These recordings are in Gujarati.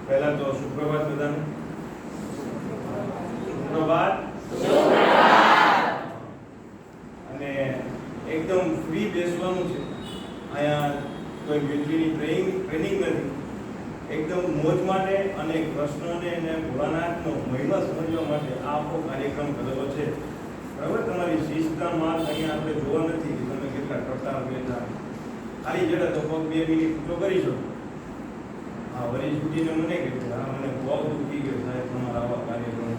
પહેલા તો સુપ્રભાત બધાને. સુપ્રભાત. અને એકદમ ફ્રી બેસવાનું છે. અહીંયા કોઈ મિલિટરી ટ્રેનિંગ નથી. એકદમ મોજ માટે અને કૃષ્ણને અને ભોળાનાથનો મહિમા સમજવા માટે આ આખો કાર્યક્રમ કરેલો છે. બરાબર, તમારી શિસ્તના માર્ગ અહીંયા આપણે જોવા નથી કે તમે કેટલા કરતા બેઠા. ખાલી જરા તો પગ 2 મિનિટ ઊંચો કરી શકો. હા, વળી છૂટીને મને કીધું, હા મને બહુ દુઃખી ગયો સાહેબ તમારા આવા કાર્યક્રમ.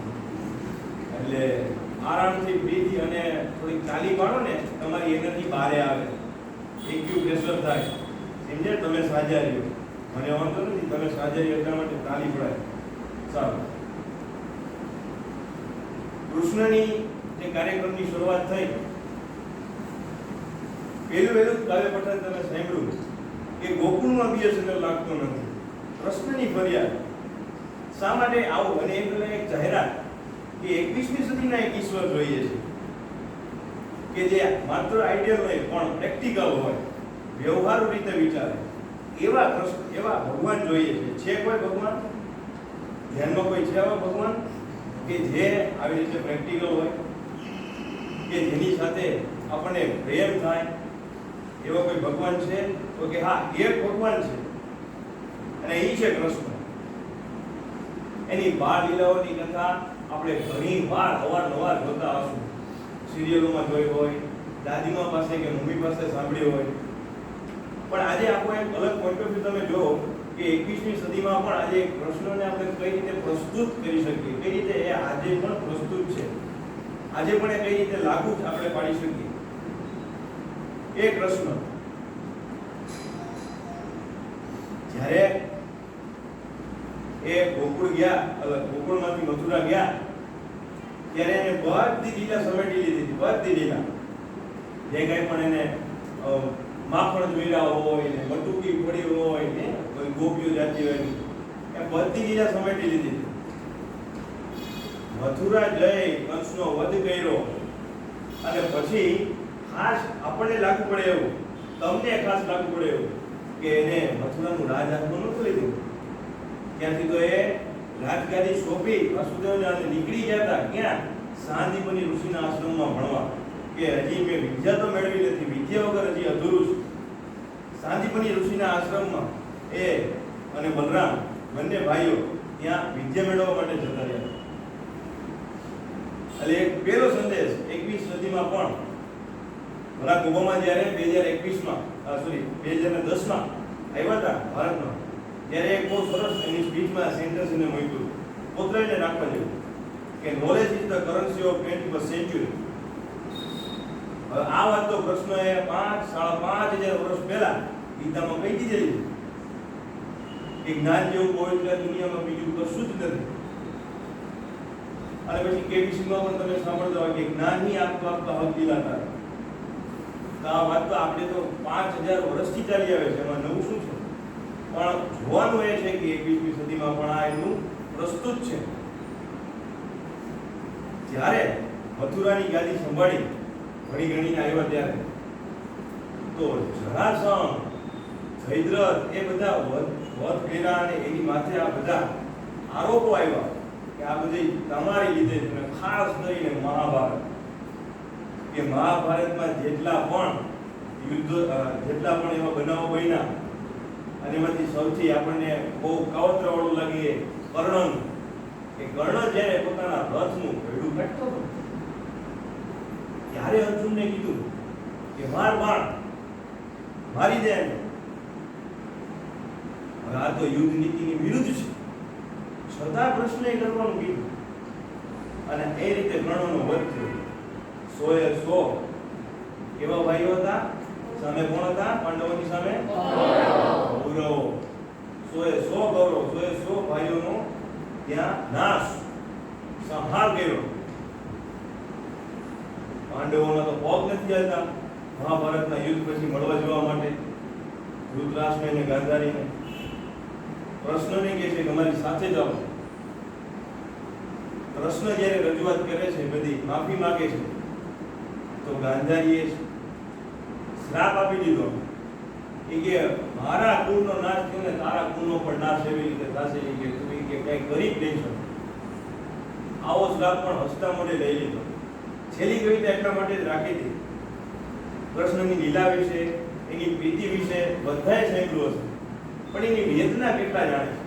એટલે આરામથી ફ્રીથી અને થોડીક ચાલી પાડો ને, તમારી એનર્જી બહાર આવે, એક્યુ પ્રેશર થાય. સમજે? તમે સાજા રહ્યો. મને વાંધો નથી, તમે સાજા રહ્યો એટલા માટે ચાલી પડાય. સારું. કૃષ્ણની જે કાર્યક્રમની શરૂઆત થઈ, પહેલું કાવ્ય પઠન તમે સાંભળ્યું કે ગોકુળમાં બીએસએનએલ લાગતો નથી. કૃષ્ણની ફરિયાદ શા માટે આવું? અને એ પેલા એક જાહેરાત કે 21મી સદીના એક ઈશ્વર જોઈએ છે કે જે માત્ર આઈડિયલ નહીં પણ પ્રેક્ટિકલ હોય, વ્યવહારુ રીતે વિચારે. એવા કૃષ્ણ, એવા ભગવાન જોઈએ છે. કોઈ ભગવાન ધ્યાનમાં કોઈ છે આવા ભગવાન કે જે આવી રીતે પ્રેક્ટિકલ હોય, કે જેની સાથે આપણને પ્રેમ થાય? એવો કોઈ ભગવાન છે? તો કે હા, એક ભગવાન છે અને એ છે કૃષ્ણ. એની બાળ લીલાઓની કથા આપણે ઘણી વાર અવારનવાર જોતા હશું. સિરિયલોમાં જોઈ હોય, દાદીમા પાસે કે મમ્મી પાસે સાંભળી હોય. પણ આજે આપણે એક અલગ પોઈન્ટ ઓફ વ્યૂ તમે જો કે 21મી સદીમાં પણ આજે કૃષ્ણને આપણે કઈ રીતે પ્રસ્તુત કરી શકીએ, કઈ રીતે એ આજે પણ પ્રસ્તુત છે, આજે પણ એ કઈ રીતે લાગુ આપણે પાડી શકીએ. એ કૃષ્ણ જ્યારે એ ગોકુળ ગયા, ગોકુળમાંથી મથુરા ગયા, ત્યારે એને બધી લીલા સમેટી લીધી. બધી લીલા જે કઈ પણ એને માખણ જોઈલા હોય ને બટુકી પડી હોય ને કોઈ ગોપીઓ જાતી હોય એ બધી લીલા સમેટી લીધી. મથુરા જઈ કંસનો વધ કર્યો અને પછી ખાસ આપણને લાગુ પડે એવું, તમને ખાસ લાગુ પડે એવું કે એને મથુરાનું રાજ હાથમાં નહોતું લીધું. ત્યાંથી તો એ રાજગાદી સોંપી વાસુદેવને અને નીકળી ગયા હતા. ક્યાં? સાંદીપની ઋષિના આશ્રમમાં ભણવા. કે હજી મેં વિદ્યા તો મેળવી નથી, વિદ્યા વગર હજી અધૂરું છે. સાંદીપની ઋષિના આશ્રમમાં એ અને બલરામ બંને ભાઈઓ ત્યાં વિદ્યા મેળવવા માટે જતા રહ્યા. એટલે એક પહેલો સંદેશ 21મી સદીમાં પણ બરાક ઓબામા જ્યારે 2010માં આવ્યા હતા ભારતમાં, ત્યારે એક બહુ સરસ એની સ્પીચમાં સેન્ટેન્સ એને મૂક્યું, પોતરાઈને રાખવા જેવું કે knowledge is the currency of 21st century. હવે આ વાત તો કૃષ્ણએ 5,500 વર્ષ પહેલા ગીતામાં કહી દીધેલી કે જ્ઞાન જેવું પવિત્ર દુનિયામાં બીજું કશું જ નથી. અને પછી કેબીસીમાં પણ તમે સાંભળતા હોય કે જ્ઞાનની આપતા હક દિલાતા. તો આ વાત તો આપણે તો 5,000 વર્ષથી ચાલી આવે છે, એમાં નવું શું છે? પણ જોવાનું એ છે કે 21મી સદીમાં પણ આ એટલું પ્રસ્તુત છે. જ્યારે મથુરાની ગાદી સંભાળી ઘણી ઘણીને આવ્યા ત્યારે તો જરાસંઘ, જયદ્રથ એ બધા વધ કર્યા અને એની માથે આ બધા આરોપો આવ્યા કે આ બધી તમારી લીધે છે. ખાસ કરીને મહાભારત, કે મહાભારતમાં જેટલા પણ યુદ્ધ, જેટલા પણ એવા બનાવો બન્યા અને એમાંથી સૌથી આપણને બહુ કાવતરાવાળું લાગે કર્ણ. કે કર્ણ જ્યારે પોતાના રથનું ભેડું કાઢતો હતો ત્યારે અર્જુનને કીધું કે માર બાણ મારી દે એને. હવે આ તો યુદ્ધ નીતિની વિરુદ્ધ છે, છતાં પ્રશ્ન એ કરવાનું કીધું અને એ રીતે કર્ણનો વધ થયો. 100 એવા ભાઈઓ હતા. સામે કોણ હતા? પાંડવોની સામે કૌરવો. 100 કૌરવો, 100 ભાઈઓનો ત્યાં નાશ, સંહાર કર્યો. પાંડવોના તો પગ નથી આવતા મહાભારતના યુદ્ધ પછી મળવા જવા માટે ધૃતરાષ્ટ્ર અને ગાંધારીને. કૃષ્ણને કહે છે કે અમારી સાથે જાઓ. કૃષ્ણ જ્યારે રજૂઆત કરે છે, બધી માફી માંગે છે, તો ગાંધારીએ શ્રાપ આપી દીધો એ કે મારા કુળનો નાશ થયો ને તારા કુળનો પણ નાશ એવી રીતે થશે એ કે તું એ કે કઈ કરી જ નહીં શકે. આવો શ્રાપ પણ હસતા મોઢે લઈ લીધો. છેલ્લી કવિતા એટલા માટે જ રાખી હતી, કૃષ્ણની લીલા વિશે, એની પ્રીતિ વિશે બધાએ સાંભળ્યું હશે, પણ એની વેદના કેટલા જાણે છે?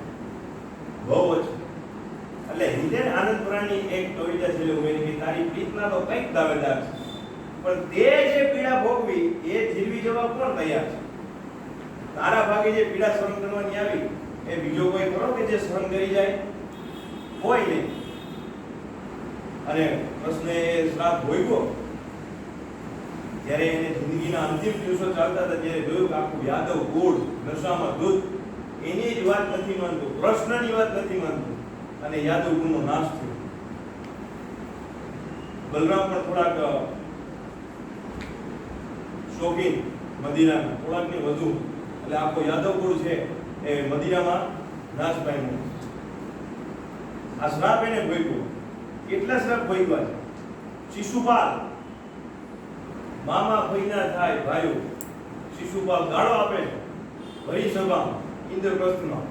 બહુ જ. એટલે હિતેન આનંદપુરાની એક કવિતા છેલ્લે ઉમેરી કે તારી પ્રીતના તો કંઈક દાવેદાર છે, પણ તે જે પીડા ભોગવી એ જીરવી જવા કોણ તૈયાર છે? તારા ભાગે જે પીડા સહન કરવાની આવી એ બીજો કોઈ ખરો કે જે સહન કરી જાય? કોઈ નહીં. અને કૃષ્ણએ શ્રાપ ભોગવ્યો જ્યારે એને જિંદગીના અંતિમ દિવસો ચાલતા હતા, જ્યારે જોયું કે આખું યાદવ કુળ નશામાં દૂધ, એની જ વાત નથી માનતું, કૃષ્ણની વાત નથી માનતું, અને યાદવ કુળનો નાશ થયો. બલરામ પણ થોડાક શોખીન મદિરાના, થોડાક ને વધુ, એટલે આખો યાદવ કુળ છે એ મદિરામાં નાશ પામ્યો. આ શ્રાપ એને ભોગવ્યો. કેટલા શ્રાપ ભોગવ્યા છે? શિશુપાલ, મામા ભઈના થાય ભાઈઓ, શિશુપાલ ગાળો આપે છે ભરી સભામાં, ઇન્દ્રપ્રસ્થમાં.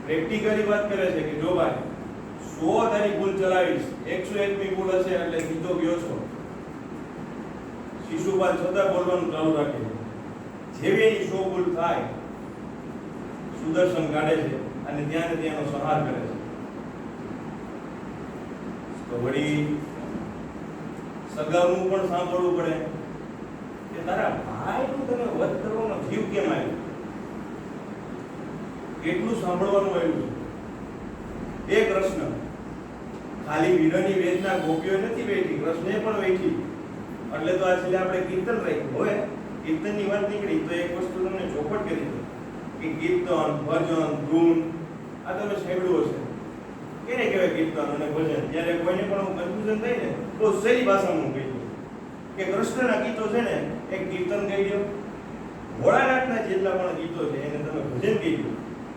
પ્રેક્ટિકલી વાત કરે છે કે જો ભાઈ 100 તારી ભૂલ ચલાવીશ, 101મી ભૂલ હશે એટલે સીધો ગયો છો. શિશુપાલ છતાં બોલવાનું ચાલુ રાખે છે. જેવી એની 100 ભૂલ થાય, સુદર્શન કાઢે છે અને ત્યાં ને ત્યાંનો સંહાર કરે છે. તો વળી સગાનું પણ સાંભળવું પડે કે તારા ભાઈનું તને વધ કરવાનો જીવ કેમ આવ્યો? કેટલું સાંભળવાનું આવ્યું છે? એ કૃષ્ણ ખાલી વીરની વેદના ગોપીઓ નથી વેઠી, કૃષ્ણે પણ વેઠી. એટલે તો આ છેલ્લે આપણે કીર્તન રાખ્યું. હવે કીર્તનની વાત નીકળી તો એક વસ્તુ તમને ચોખવટ કરી દઉં કે કીર્તન, ભજન, ધૂન આ તમે સાંભળ્યું હશે. કેને કહેવાય કીર્તન અને ભજન? જ્યારે કોઈને પણ કન્ફ્યુઝન થાય ને તો સહેલી ભાષામાં હું કહી દઉં કે કૃષ્ણના ગીતો છે ને એક કીર્તન કહી દો, ભોળાનાથના જેટલા પણ ગીતો છે એને તમે ભજન કહી દો.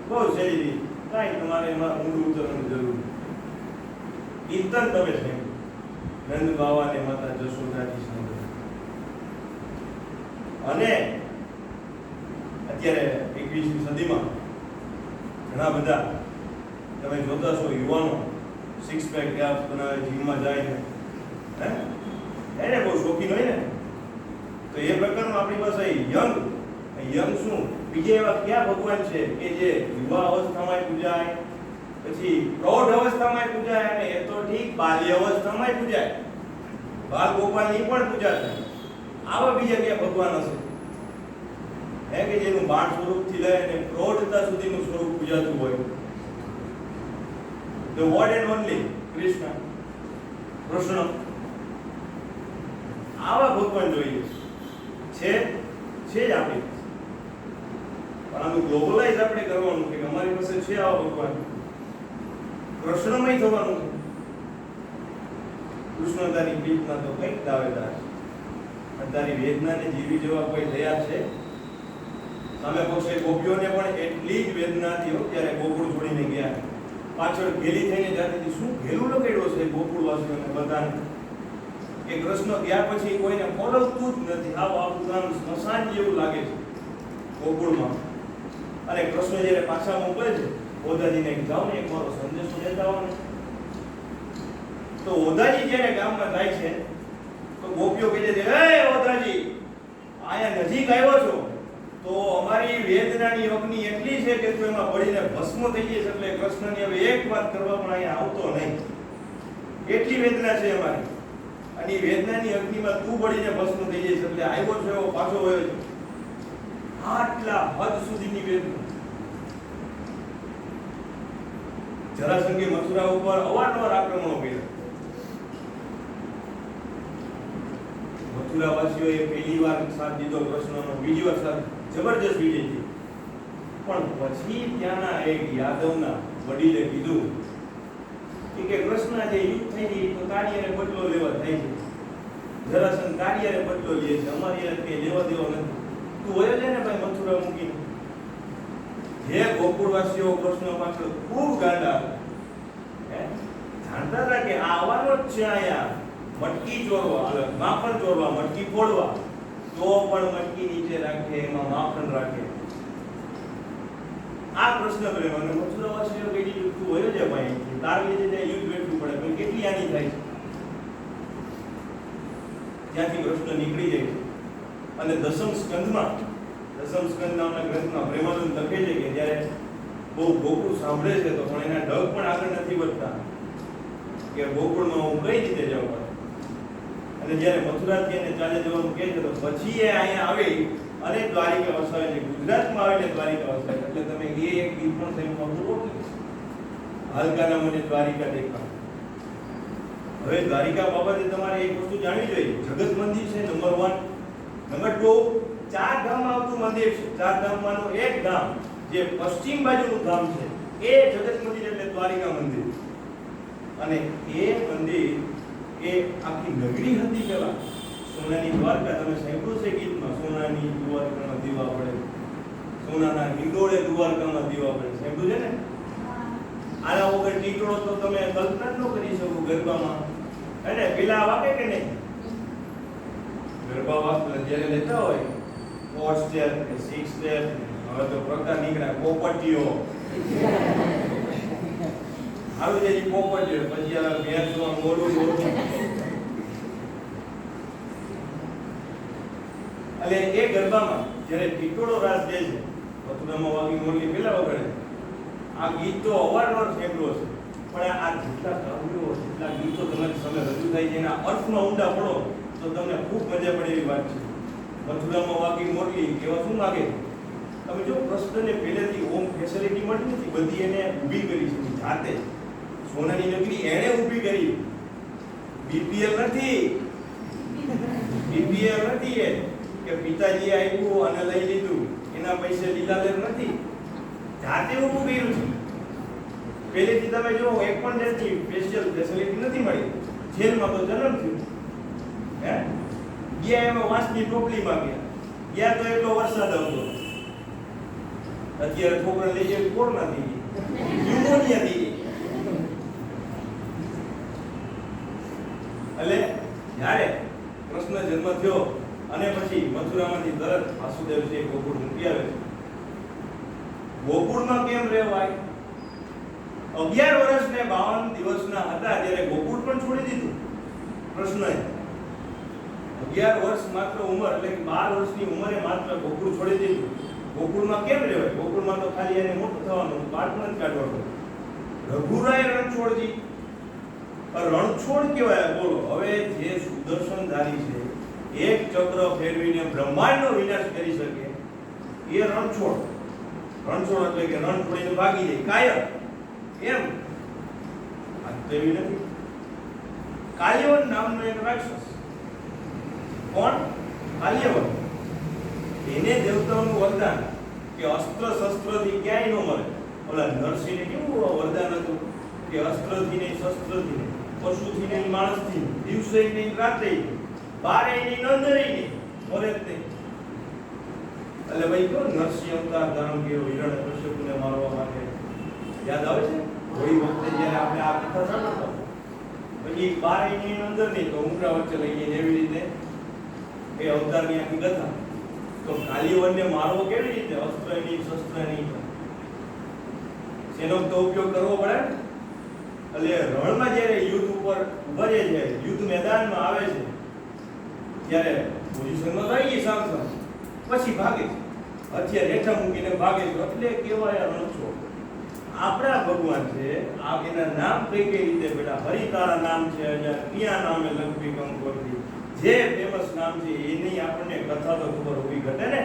બહુ સહેલી રીત, કાંઈ તમારે એમાં ઊંડું ઉતરવાની જરૂર નથી. કીર્તન તમે છે નંદ બાવાને માતા જશોદાજી સાંભળે. અને અત્યારે 21મી સદીમાં ઘણા બધા તમે જોતા છો યુવાનો સિક્સ પેક એપ્સ બનાવે, જીમમાં જાય છે, એને બહુ શોખીન હોય ને, તો એ પ્રકારનું આપણી પાસે યંગ શું બીજા એવા કયા ભગવાન છે કે જે યુવા અવસ્થામાં પૂજાય, પછી પ્રૌઢ અવસ્થામાં પૂજાય, અને એ તો ઠીક બાલ્ય અવસ્થામાં પૂજાય, બાલ ગોપાલની પણ પૂજા થાય. આવા બીજા કયા ભગવાન હશે કે જેનું બાળ સ્વરૂપથી લઈને પ્રૌઢતા સુધીનું સ્વરૂપ પૂજાતું હોય? The one and only Krishna. આવા ભગવાન જોઈએ છે જ આપણી પાસે. પરંતુ ગ્લોબલાઇઝ આપણે કરવાનું કે અમારી પાસે છે આવા ભગવાન, કૃષ્ણમય થવાનું છે. કૃષ્ણ તારી પ્રીતના તો કંઈક દાવેદાર છે, અને તારી વેદનાને જીવી જવા કોઈ તૈયાર છે? સામે પક્ષે ગોપીઓને પણ એટલી જ વેદના હતી ત્યારે ગોકુળ છોડીને ગયા. પાછળ ઘેલી થઈને જાતી શું ઘેલું લગાડ્યો છે ગોકુળવાસીઓને બધાને કે કૃષ્ણ ગયા પછી કોઈને ફોલવતું જ નથી. આવું કામ સ્મશાન જેવું લાગે છે ગોકુળમાં. અને કૃષ્ણ જ્યારે પાછા મોકલે છે ઓદાજીને, જાઓ ને એક મારો સંદેશો લેતા આવો ને. તો ઓદાજી જ્યારે ગામમાં જાય છે તો ગોપીઓ કહે છે, હે ઓદાજી, આયા નજીક આવ્યો છો તો અમારી વેદનાની અગ્નિ એટલી છે કે તું એમાં બળીને ભસ્મ થઈ જઈશ. એટલે કૃષ્ણની હવે એક વાત કરવા પણ અહીંયા આવતો નહીં, એટલી વેદના છે અમારી, અને એ વેદનાની અગ્નિમાં તું બળીને ભસ્મ થઈ જઈશ. એટલે આવ્યો છો એવો પાછો વયો છે. આટલા હદ સુધીની વેદના. જરાસંઘે મથુરા ઉપર અવારનવાર આક્રમણો કર્યા. મથુરાવાસીઓએ પહેલી વાર સાથ દીધો કૃષ્ણનો, બીજી વાર સાથ જબરજસ્ત વિજય થયો. પણ પછી ત્યાંના એક યાદવના વડીલે કીધું કે કૃષ્ણ જે યુદ્ધ થઈ ગઈ તો તારી અને બદલો લેવા થાય છે. જરાસંઘ તારી અને બદલો લે છે, અમારી અને કઈ લેવા દેવો નથી. તું વયો જાય ને ભાઈ મથુરા મૂકીને. જે ગોકુળવાસીઓ કૃષ્ણ પાછળ ખૂબ ગાંડા જાણતા હતા કે આ આવવાનો જ છે અહીંયા મટકી ચોરવા, માખણ ચોરવા, મટકી ફોડવા. તો પણ મટકી નીચે રાખે, એમાં માખણ રાખે. આ કૃષ્ણ પ્રેમ. અને મથુરાવાસીઓ કહી દીધું તું હોય છે ભાઈ, તાર લીધે યુદ્ધ વેઠવું પડે, પણ કેટલી હાનિ થાય છે. ત્યાંથી કૃષ્ણ નીકળી જાય છે. અને દસમ સ્કંદ નામના ગ્રંથમાં પ્રેમાનંદ લખે છે કે જ્યારે બહુ ગોકુળ સાંભળે છે તો પણ એના ડગ પણ આગળ નથી વધતા કે ગોકુળમાં હું કઈ રીતે જાઉં. અને જ્યારે મથુરાથી એને ચાલે જવાનું કહે છે તો પછી એ અહીંયા આવે અને દ્વારિકા વસાવે છે. ગુજરાતમાં આવીને દ્વારિકા વસાવે. એટલે તમે એ એક ગીત પણ થયું પૂરો હલકાના મને દ્વારિકા દેખા. હવે દ્વારિકા બાબતે તમારે એક વસ્તુ જાણવી જોઈએ. જગત મંદિર છે નંબર 1. નંબર 2, 4 ધામમાં આવતું મંદિર છે. 4 ધામમાંનું એક ધામ જે પશ્ચિમ બાજુનું ધામ છે એ જગત મંદિર એટલે દ્વારિકા મંદિર. અને એ મંદિર એ આખી નગરી હતી પેલા. સોનાની દ્વારકા તમે સાંભળ્યું છે ગીતમાં, સોનાની દ્વારકામાં દીવા પડે, સોનાના હિંડોળે દ્વારકામાં દીવા પડે. સાંભળ્યું છે ને? આના વગર ટીટોળો તો તમે કલ્પના જ ન કરી શકો ગરબામાં. અને પેલા વાગે કે નહીં ગરબા વાગતા જ્યારે લેતા હોય 4 સ્ટેપ કે 6 સ્ટેપ, હવે તો પ્રકાર નીકળ્યા પોપટીઓ. આવી જાય પોપટીઓ, પછી આ ભેંસમાં મોડું એટલે એ ગરબામાં જ્યારે ટીટોળો રાસ જાય છે, મથુરામાં વાગી મોરલી પેલા વગડે. આ ગીત તો અવારનવાર સાંભળ્યો છે, પણ આ જેટલા કાવ્યો, જેટલા ગીતો તમારી સામે રજૂ થાય છે એના અર્થમાં ઊંડા પડો તો તમને ખૂબ મજા પડે એવી વાત છે. મથુરામાં વાગી મોરલી કેવા શું માગે? તમે જો કૃષ્ણને પહેલેથી ઓમ ફેસિલિટી મળી નથી, બધી એને ઊભી કરી છે જાતે. સોનાની નગરી એણે ઊભી કરી. બીપીએલ નથી એ કે પિતાજીએ આપ્યું અને લઈ લીધું, એના પૈસે લીલાલેર નથી. જાતે ઊભું કર્યું છે. પહેલેથી તમે જો એક પણ જાતની સ્પેશિયલ ફેસિલિટી નથી મળી. જેલમાં તો જન્મ થયો. ગયા એમાં વાંસની ટોપલીમાં ગયા તો એટલો વરસાદ આવતો. અત્યારે છોકરા લઈ જાય કોરોના થઈ ગઈ, ન્યુમોનિયા થઈ ગઈ. એટલે જ્યારે કૃષ્ણ જન્મ થયો અને પછી મથુરામાંથી તરત વાસુદેવજી ગોકુળ મૂકી આવે છે. ગોકુળમાં કેમ રહેવાય? 11 વર્ષ ને 52 દિવસના હતા ત્યારે ગોકુળ પણ છોડી દીધું કૃષ્ણએ. 11 વર્ષ માત્ર ઉંમર, એટલે કે 12 વર્ષની ઉંમરે માત્ર ગોકુળ છોડી દીધું. ગોકુળમાં કેમ રહેવાય? ગોકુળમાં તો ખાલી એને મોટું થવાનું, બાળપણ જ કાઢવાનું. રઘુરાય રણછોડજી, રણછોડ કહેવાય. બોલો હવે જે સુદર્શનધારી છે, એક ચક્ર ફેરવીને બ્રહ્માંડનો વિનાશ કરી શકે એ રણછોડ. રણછોડ એટલે કે રણ છોડીને ભાગી જાય, કાયર. એમ આ તો એવી નથી. કાલ્યવન નામનો એક રાક્ષસ. કોણ? કાલ્યવન. એને દેવતાઓનું વરદાન કે અસ્ત્ર શસ્ત્રથી ક્યાંય ન મળે. ઓલા નરસિંહને કેવું વરદાન હતું કે અસ્ત્રથી નહીં, શસ્ત્રથી નહીં, પશુથી નહીં, માણસથી નહીં, દિવસે નહીં, રાત્રે નહીં, બારે નહીં, અંદરે નહીં, મળે જ નહીં. એટલે ભાઈ કહો નરસિંહ અવતાર ધારણ કર્યો હિરણ્યકશ્યપુને મારવા માટે. યાદ આવે છે? હોળી વખતે જ્યારે આપણે આ કથા સાંભળતા પછી બારે નહીં, અંદર નહીં, તો ઉમરા વચ્ચે લઈ જઈને એવી રીતે એ અવતારની આખી કથા. તો કાલ્યવનને મારવો કેવી રીતે? અસ્ત્ર નહીં, શસ્ત્ર નહીં, એનો તો ઉપયોગ કરવો પડે. એટલે રણમાં જ્યારે યુદ્ધ ઉપર ઉભા છે, યુદ્ધ મેદાનમાં આવે છે, ત્યારે પોઝિશનમાં રહી ગઈ સાંસા, પછી ભાગે છે, હથિયાર હેઠા મૂકીને ભાગે છે. એટલે કેવાય રણછોડ. આપણા ભગવાન છે, આ એના નામ કઈ કઈ રીતે બેટા? હરિ તારા નામ છે, ક્યાં નામે લંબી કંકોત્રી, જે ફેમસ નામ છે એની આપણને કથા તો ખબર હોવી ઘટે ને.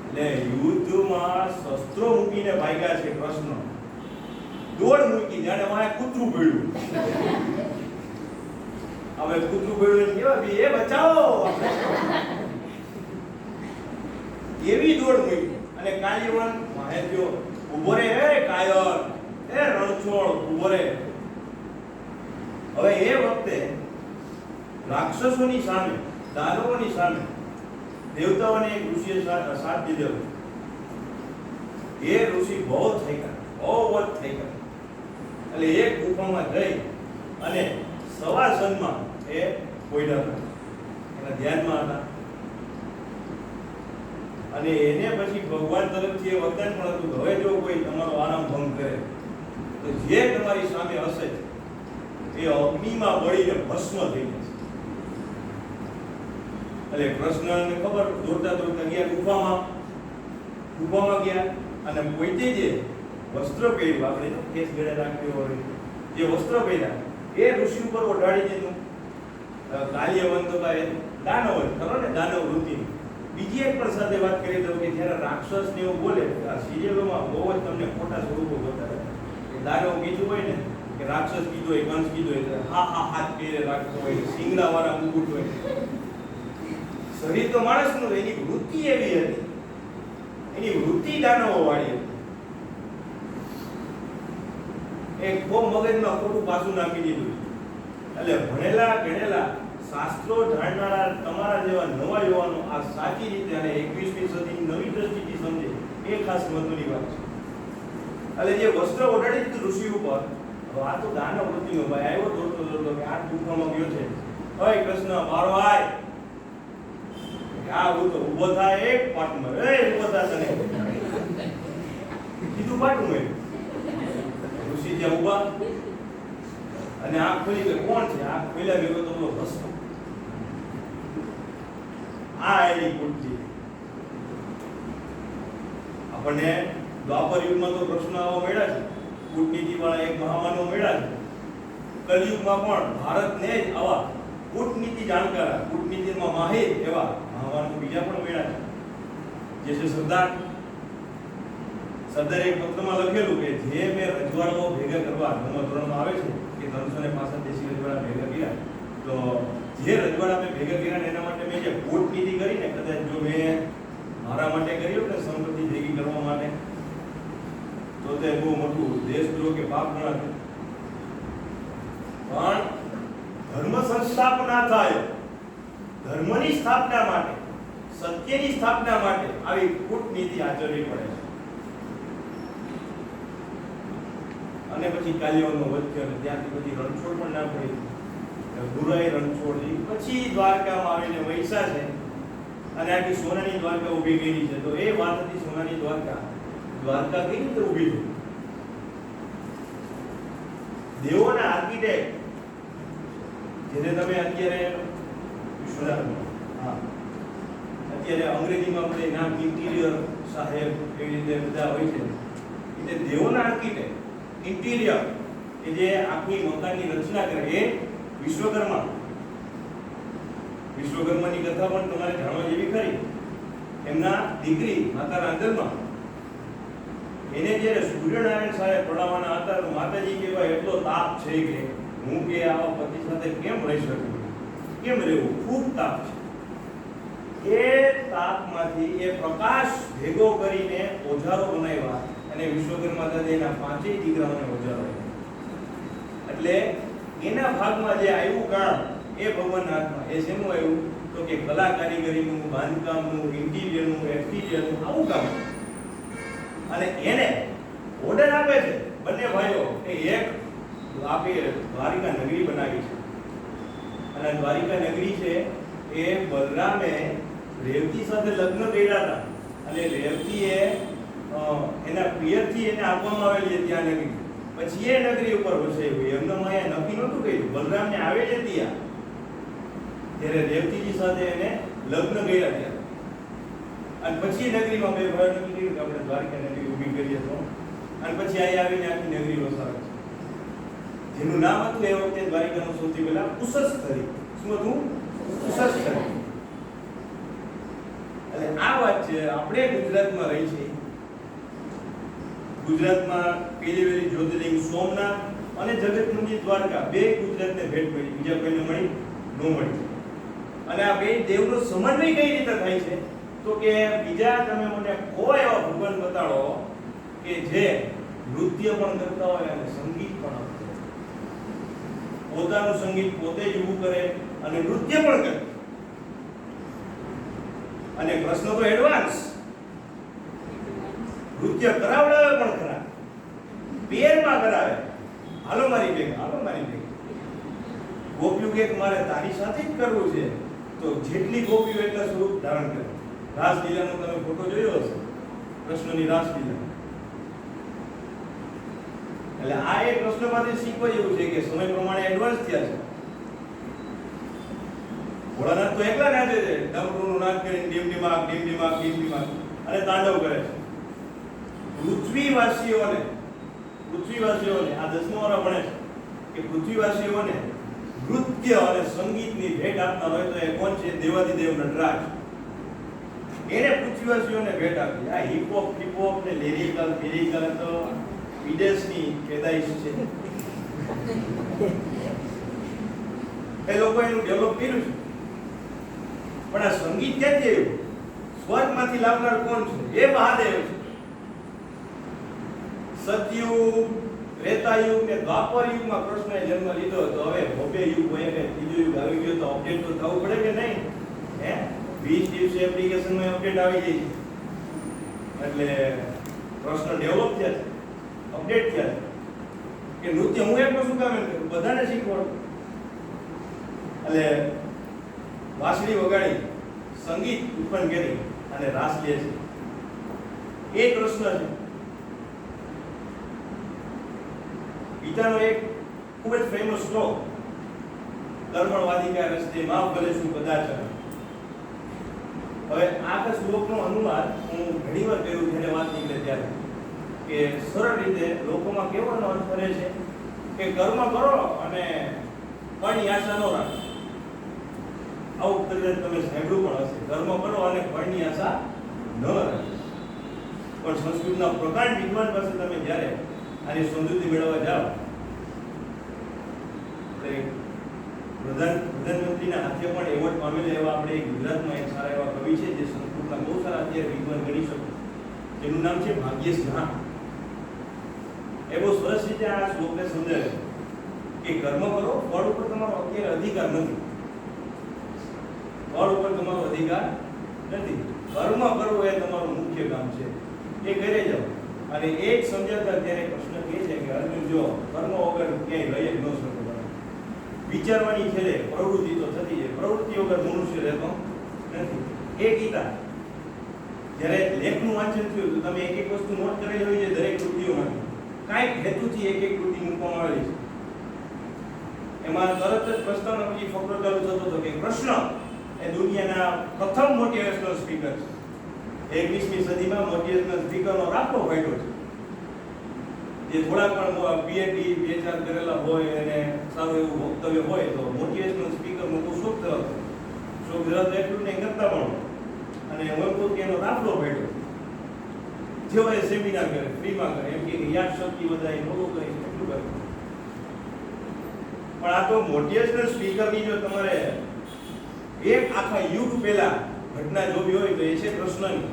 એટલે યુદ્ધમાં શસ્ત્રો મૂકીને ભાગ્યા છે કૃષ્ણ. દોડ મૂકી જાણે વાય કૂતરું ભેળ્યું. હવે કૂતરું ભેળ્યું કેવા બી એ બચાવો એવી દોડ મૂકી. અને કાલ્યવન મહેદ્યો ઉભો રે, હે કાયર, હે રણછોડ ઉભો રે. હવે એ વખતે રાક્ષસોની સામે, દાનવોની સામે દેવતાઓને એક ઋષિએ સાથ દીધો. એ ઋષિ બહુ થઈ ગયા. એટલે એક ગુફામાં જઈ અને સવાસનમાં એ કોયડા ધ્યાનમાં હતા. અને એને પછી ભગવાન તરફથી એ વરદાન પણ હતું કે હવે જો કોઈ તમારો આરામ ભંગ કરે તો જે તમારી સામે હશે એ અગ્નિમાં બળીને ભસ્મ થઈ જશે. એટલે કૃષ્ણને ખબર, દોડતા દોડતા ગયા ગુફામાં ગયા અને પોતે જે વસ્ત્ર પહેર્યું, આપણે કેસ ગળે રાખ્યો હોય જે વસ્ત્ર પહેર્યા એ ઋષિ ઉપર ઓઢાડી દીધું. કાલ્યવંત હતા એ દાનવ ખરો ને, દાનવ વૃત્તિ. બીજી એક પણ સાથે વાત કરી દઉં કે જ્યારે રાક્ષસ ને એવું બોલે, આ સિરિયલોમાં બહુ જ તમને ખોટા સ્વરૂપો બતાવે કે દાનવ કીધું હોય ને કે રાક્ષસ કીધું હોય, કંસ કીધું હોય, હા હા હાથ પહેરે રાખતો હોય, સિંગડા વાળા મુકુટ હોય. શરીર તો માણસનું, એની વૃત્તિ એવી હતી, એની વૃત્તિ દાનવો વાળી હતી. એક ખૂબ મગજમાં ખોટું પાછું નાખી દીધું. એટલે ભણેલા ગણેલા શાસ્ત્રો જાણનારા તમારા જેવા નવા યુવાનો આ સાચી રીતે અને 21મી સદીની નવી દ્રષ્ટિથી સમજે એ ખાસ મહત્વની વાત છે. એટલે જે વસ્ત્ર ઓઢાડી દીધું ઋષિ ઉપર, આ તો દાનવ વૃત્તિનો ભાઈ આવ્યો દોડતો દોડતો કે આ ગુફામાં ગયો છે, ઓય કૃષ્ણ મારો આય, આ હું તો ઊભો થાય એક પાટમાં, એ ઊભો થા તને કીધું પાટું મેં. ઋષિ ત્યાં ઊભા અને આંખ ખોલી કે કોણ છે? આંખ ખોલ્યા ભેગો તો બોલો ભસ્મ. આ એની કુટથી આપણને દ્વાપર યુગમાં તો પ્રશ્ન આવો મળ્યા છે, કૂટનીતિ વાળા એક મહામાનવ મળ્યા છે. કલયુગમાં પણ ભારતને જ આવા કૂટનીતિ જાણકાર, કૂટનીતિમાં માહિર એવા મહામાનવ બીજા પણ મળ્યા છે. જે છે સરદારે એક પત્રમાં લખેલું કે જે મેં રજવાડાઓ ભેગા કરવા ધર્મધોરણમાં આવે છે કે 365 દેશી રજવાડા ભેગા કર્યા, તો જે રજવાડા મેં ભેગા કર્યા એના માટે મેં જે કૂટનીતિ કરી ને, કદાચ જો મેં મારા માટે કર્યું ને સંપત્તિ ભેગી કરવા માટે, તો તે બહુ મોટું દેશદ્રોહ કે પાપ ગણાશે. પણ ધર્મ સંસ્થાપના થાય, ધર્મની સ્થાપના માટે, સત્યની સ્થાપના માટે આવી કૂટનીતિ આચરવી પડે છે. અને પછી કાલ્યવનનો વધ થયો અને ત્યાંથી પછી રણછોડ પણ નામ પડી, ગુરાઈ રણછોડ. પછી દ્વારકામાં આવીને વૈસા છે અને આખી સોનાની દ્વારકા ઊભી કરી છે. તો એ વાત હતી સોનાની દ્વારકા. દ્વારકા કઈ રીતે ઊભી થઈ? દેવોના આર્કિટેક્ટ જેને તમે અત્યારે અત્યારે અંગ્રેજીમાં બધે નામ ઇન્ટિરિયર સાહેબ એવી રીતે બધા હોય છે, એટલે દેવોના આર્કિટેક્ટ ઇન્ટિરિયર કે જે આખી મકાનની રચના કરે એ વિશ્વકર્માની કથા પણ તમારે જાણવા જેવી ખરી. એમના દીકરી માતા રાંધણમાં એને જ્યારે સૂર્યનારાયણ સાહેબ પડાવવાના હતા તો માતાજી કહેવાય એટલો તાપ છે કે હું કે આવા પતિ સાથે કેમ રહી શકું, કેમ રહેવું, ખૂબ તાપ છે. એ તાપમાંથી એ પ્રકાશ ભેગો કરીને ઓજારો બનાવ્યા અને વિશ્વકર્મા દાદાના 5 દીકરાઓને ઓજારો. એટલે એના ભાગમાં જે આવ્યું કામ એ ભગવાનના હાથમાં. એ શેનું આવ્યું? તો કે કલા કારીગરીનું, બાંધકામનું, ઇન્ટિરિયરનું, એક્સટિરિયરનું આવું કામ. અને એને ઓર્ડર આપે છે બંને ભાઈઓ કે એક આપે દ્વારિકા નગરી બનાવી છે. અને દ્વારિકા નગરી છે એ બલરામે રેવતી સાથે લગ્ન કર્યા હતા અને રેવતીએ એના પિયરથી એને આપવામાં આવેલી હતી આ નગરી. પછી એ નગરી ઉપર વસાવી. એમનો માયા નક્કી નહોતું કર્યું, બલરામને આવેલી હતી આ, ત્યારે રેવતીજી સાથે એને લગ્ન કર્યા ત્યારે. અને પછી નગરીમાં બે ભાઈઓ નક્કી કર્યું કે આપણે દ્વારિકા નગરી ઊભી કરીએ તો, અને પછી અહીં આવીને આખી નગરી વસાવે છે. જેનું નામ હતું એ વખતે દ્વારિકાનું સૌથી પહેલા કુશસ્થળી. શું હતું? કુશસ્થળી. એટલે આ વાત છે. આપણે ગુજરાતમાં રહી છે, ગુજરાતમાં પેલી જ્યોતિર્લિંગ સોમનાથ અને જગતમંદિર દ્વારકા બે ગુજરાતને ભેટ મળી, બીજા કોઈને મળી ન મળી. અને આ બે દેવનો સમન્વય કઈ રીતે થાય છે? તો કે બીજા તમે મને કોઈ એવા ભગવાન બતાડો કે જે નૃત્ય પણ કરતા હોય અને સંગીત પણ આપતા હોય, પોતાનું સંગીત પોતે જ ઊભું કરે અને નૃત્ય પણ કરે. અને પ્રશ્ન તો એડવાન્સ, નૃત્ય કરાવડાવે પણ ખરા, પેરમાં કરાવે. હાલો મારી બેન, હાલો મારી બેન. ગોપ્યું કે મારે તારી સાથે જ કરવું છે, તો જેટલી ગોપીઓ એટલા સ્વરૂપ ધારણ કરે. રાસલીલાનો તમે ફોટો જોયો હશે, કૃષ્ણની રાસલીલા. એટલે આ એક કૃષ્ણમાંથી શીખવા જેવું છે કે સમય પ્રમાણે એડવાન્સ થયા છે. ભોળાનાથ તો એકલા નાચે છે, ડમરૂનું નાચ કરીને ડીમ ડીમાક અને તાંડવ કરે છે. પૃથ્વીવાસીઓને આ 10મા વાળા ભણે છે કે પૃથ્વીવાસીઓને નૃત્ય અને સંગીતની ભેટ આપનાર હોય તો એ કોણ છે? દેવાધિદેવ નટરાજ. એને પૃથ્વીવાસીઓને ભેટ આપી. આ હિપહોપ ને લિરિકલ તો વિદેશની પેદાઈશ છે. એ લોકો એનું ડેવલપ કર્યું છે. પણ આ સંગીત ક્યાંથી આવ્યું? સ્વર્ગમાંથી લાવનાર કોણ છે? એ મહાદેવ છે. સતયુગ, ત્રેતાયુગ ને દ્વાપર યુગમાં કૃષ્ણએ જન્મ લીધો હતો. હવે ભવ્ય યુગ હોય કે ત્રીજો યુગ આવી ગયો તો અપડેટ તો થવું પડે કે નહીં? હે 20 દિવસે એપ્લિકેશનમાં અપડેટ આવી જાય છે. એટલે કૃષ્ણ ડેવલપ થયા છે, અપડેટ થયા છે. કે નૃત્ય હું એકલો શું કામ એમ કરું? બધાને શીખવાડું. એટલે વાંસળી વગાડી સંગીત ઉત્પન્ન કરી અને રાસ લે છે. એ કૃષ્ણ છે. ગીતાનો એક ખૂબ જ ફેમસ શ્લોક, કર્મણવાધિકા રસ્તે માં ફલેષુ કદાચન. હવે આ શ્લોકનો અનુવાદ હું ઘણીવાર કર્યું જ્યારે વાત નીકળે ત્યારે, કે સરળ રીતે લોકોમાં કેવો અર્થ કરે છે કે કર્મ કરો અને ફળની આશા ન રાખો. આવું કદાચ તમે સાંભળ્યું પણ હશે, કર્મ કરો અને ફળની આશા ન રાખો. પણ સંસ્કૃતના પ્રકાંડ વિદ્વાન પાસે તમે જ્યારે આની સમજૂતી મેળવવા જાઓ, પ્રધાનમંત્રીના હાથે પણ એવોર્ડ પામેલા એવા આપણે ગુજરાતમાં એક સારા એવા કવિ છે જે સંસ્કૃતના બહુ સારા અત્યારે વિદ્વાન ગણી શકો. એનું નામ છે ભાગ્યેશ ઝા. એ બહુ સરસ રીતે આ શ્લોકને સમજાવે છે કે કર્મ કરો, ફળ ઉપર તમારો અત્યારે અધિકાર નથી. ફળ ઉપર તમારો અધિકાર નથી. કર્મ કરવું એ તમારું મુખ્ય કામ છે, એ કરી જાઓ. અને એક સમજાવતા ત્યારે કૃષ્ણ કહે છે કે અર્જુન જો કર્મ વગર ક્યાંય રહી જ ન શકો. વિચારવાની છેલ્લે પ્રવૃત્તિ તો થતી છે, પ્રવૃત્તિ વગર મનુષ્ય રહેતો નથી. એ ગીતા જ્યારે લેખનું વાંચન થયું તો તમે એક વસ્તુ નોટ કરેલી હોય છે દરેક કૃતિઓમાં કાંઈક હેતુથી એક કૃતિ મૂકવામાં આવેલી છે. એમાં તરત જ પ્રસ્તાવના પછી ફકરો ચાલુ થતો હતો કે કૃષ્ણ એ દુનિયાના પ્રથમ મોટિવેશનલ સ્પીકર છે. 21મી સદીમાં મોટિવેશનલ સ્પીકરનો રાખો ફાયદો છે. જે થોડા પણ પીએચડી 2-4 કરેલા હોય અને સારું એવું વક્તવ્ય હોય તો મોટિવેશનલ સ્પીકરનો બહુ શોખ ધરાવતો. શોખ ધરાવતો એટલું નહીં કરતા પણ. અને હું કહું કે એનો દાખલો પડ્યો. જેવો એ સેમિનાર કરે, ફ્રીમાં કરે, એમ કે યાદ શક્તિ વધારે લોકો કરે એટલું કરે. પણ આ તો મોટિવેશનલ સ્પીકરની જો તમારે એક આખા યુગ પહેલા ઘટના જોવી હોય તો એ છે કૃષ્ણની.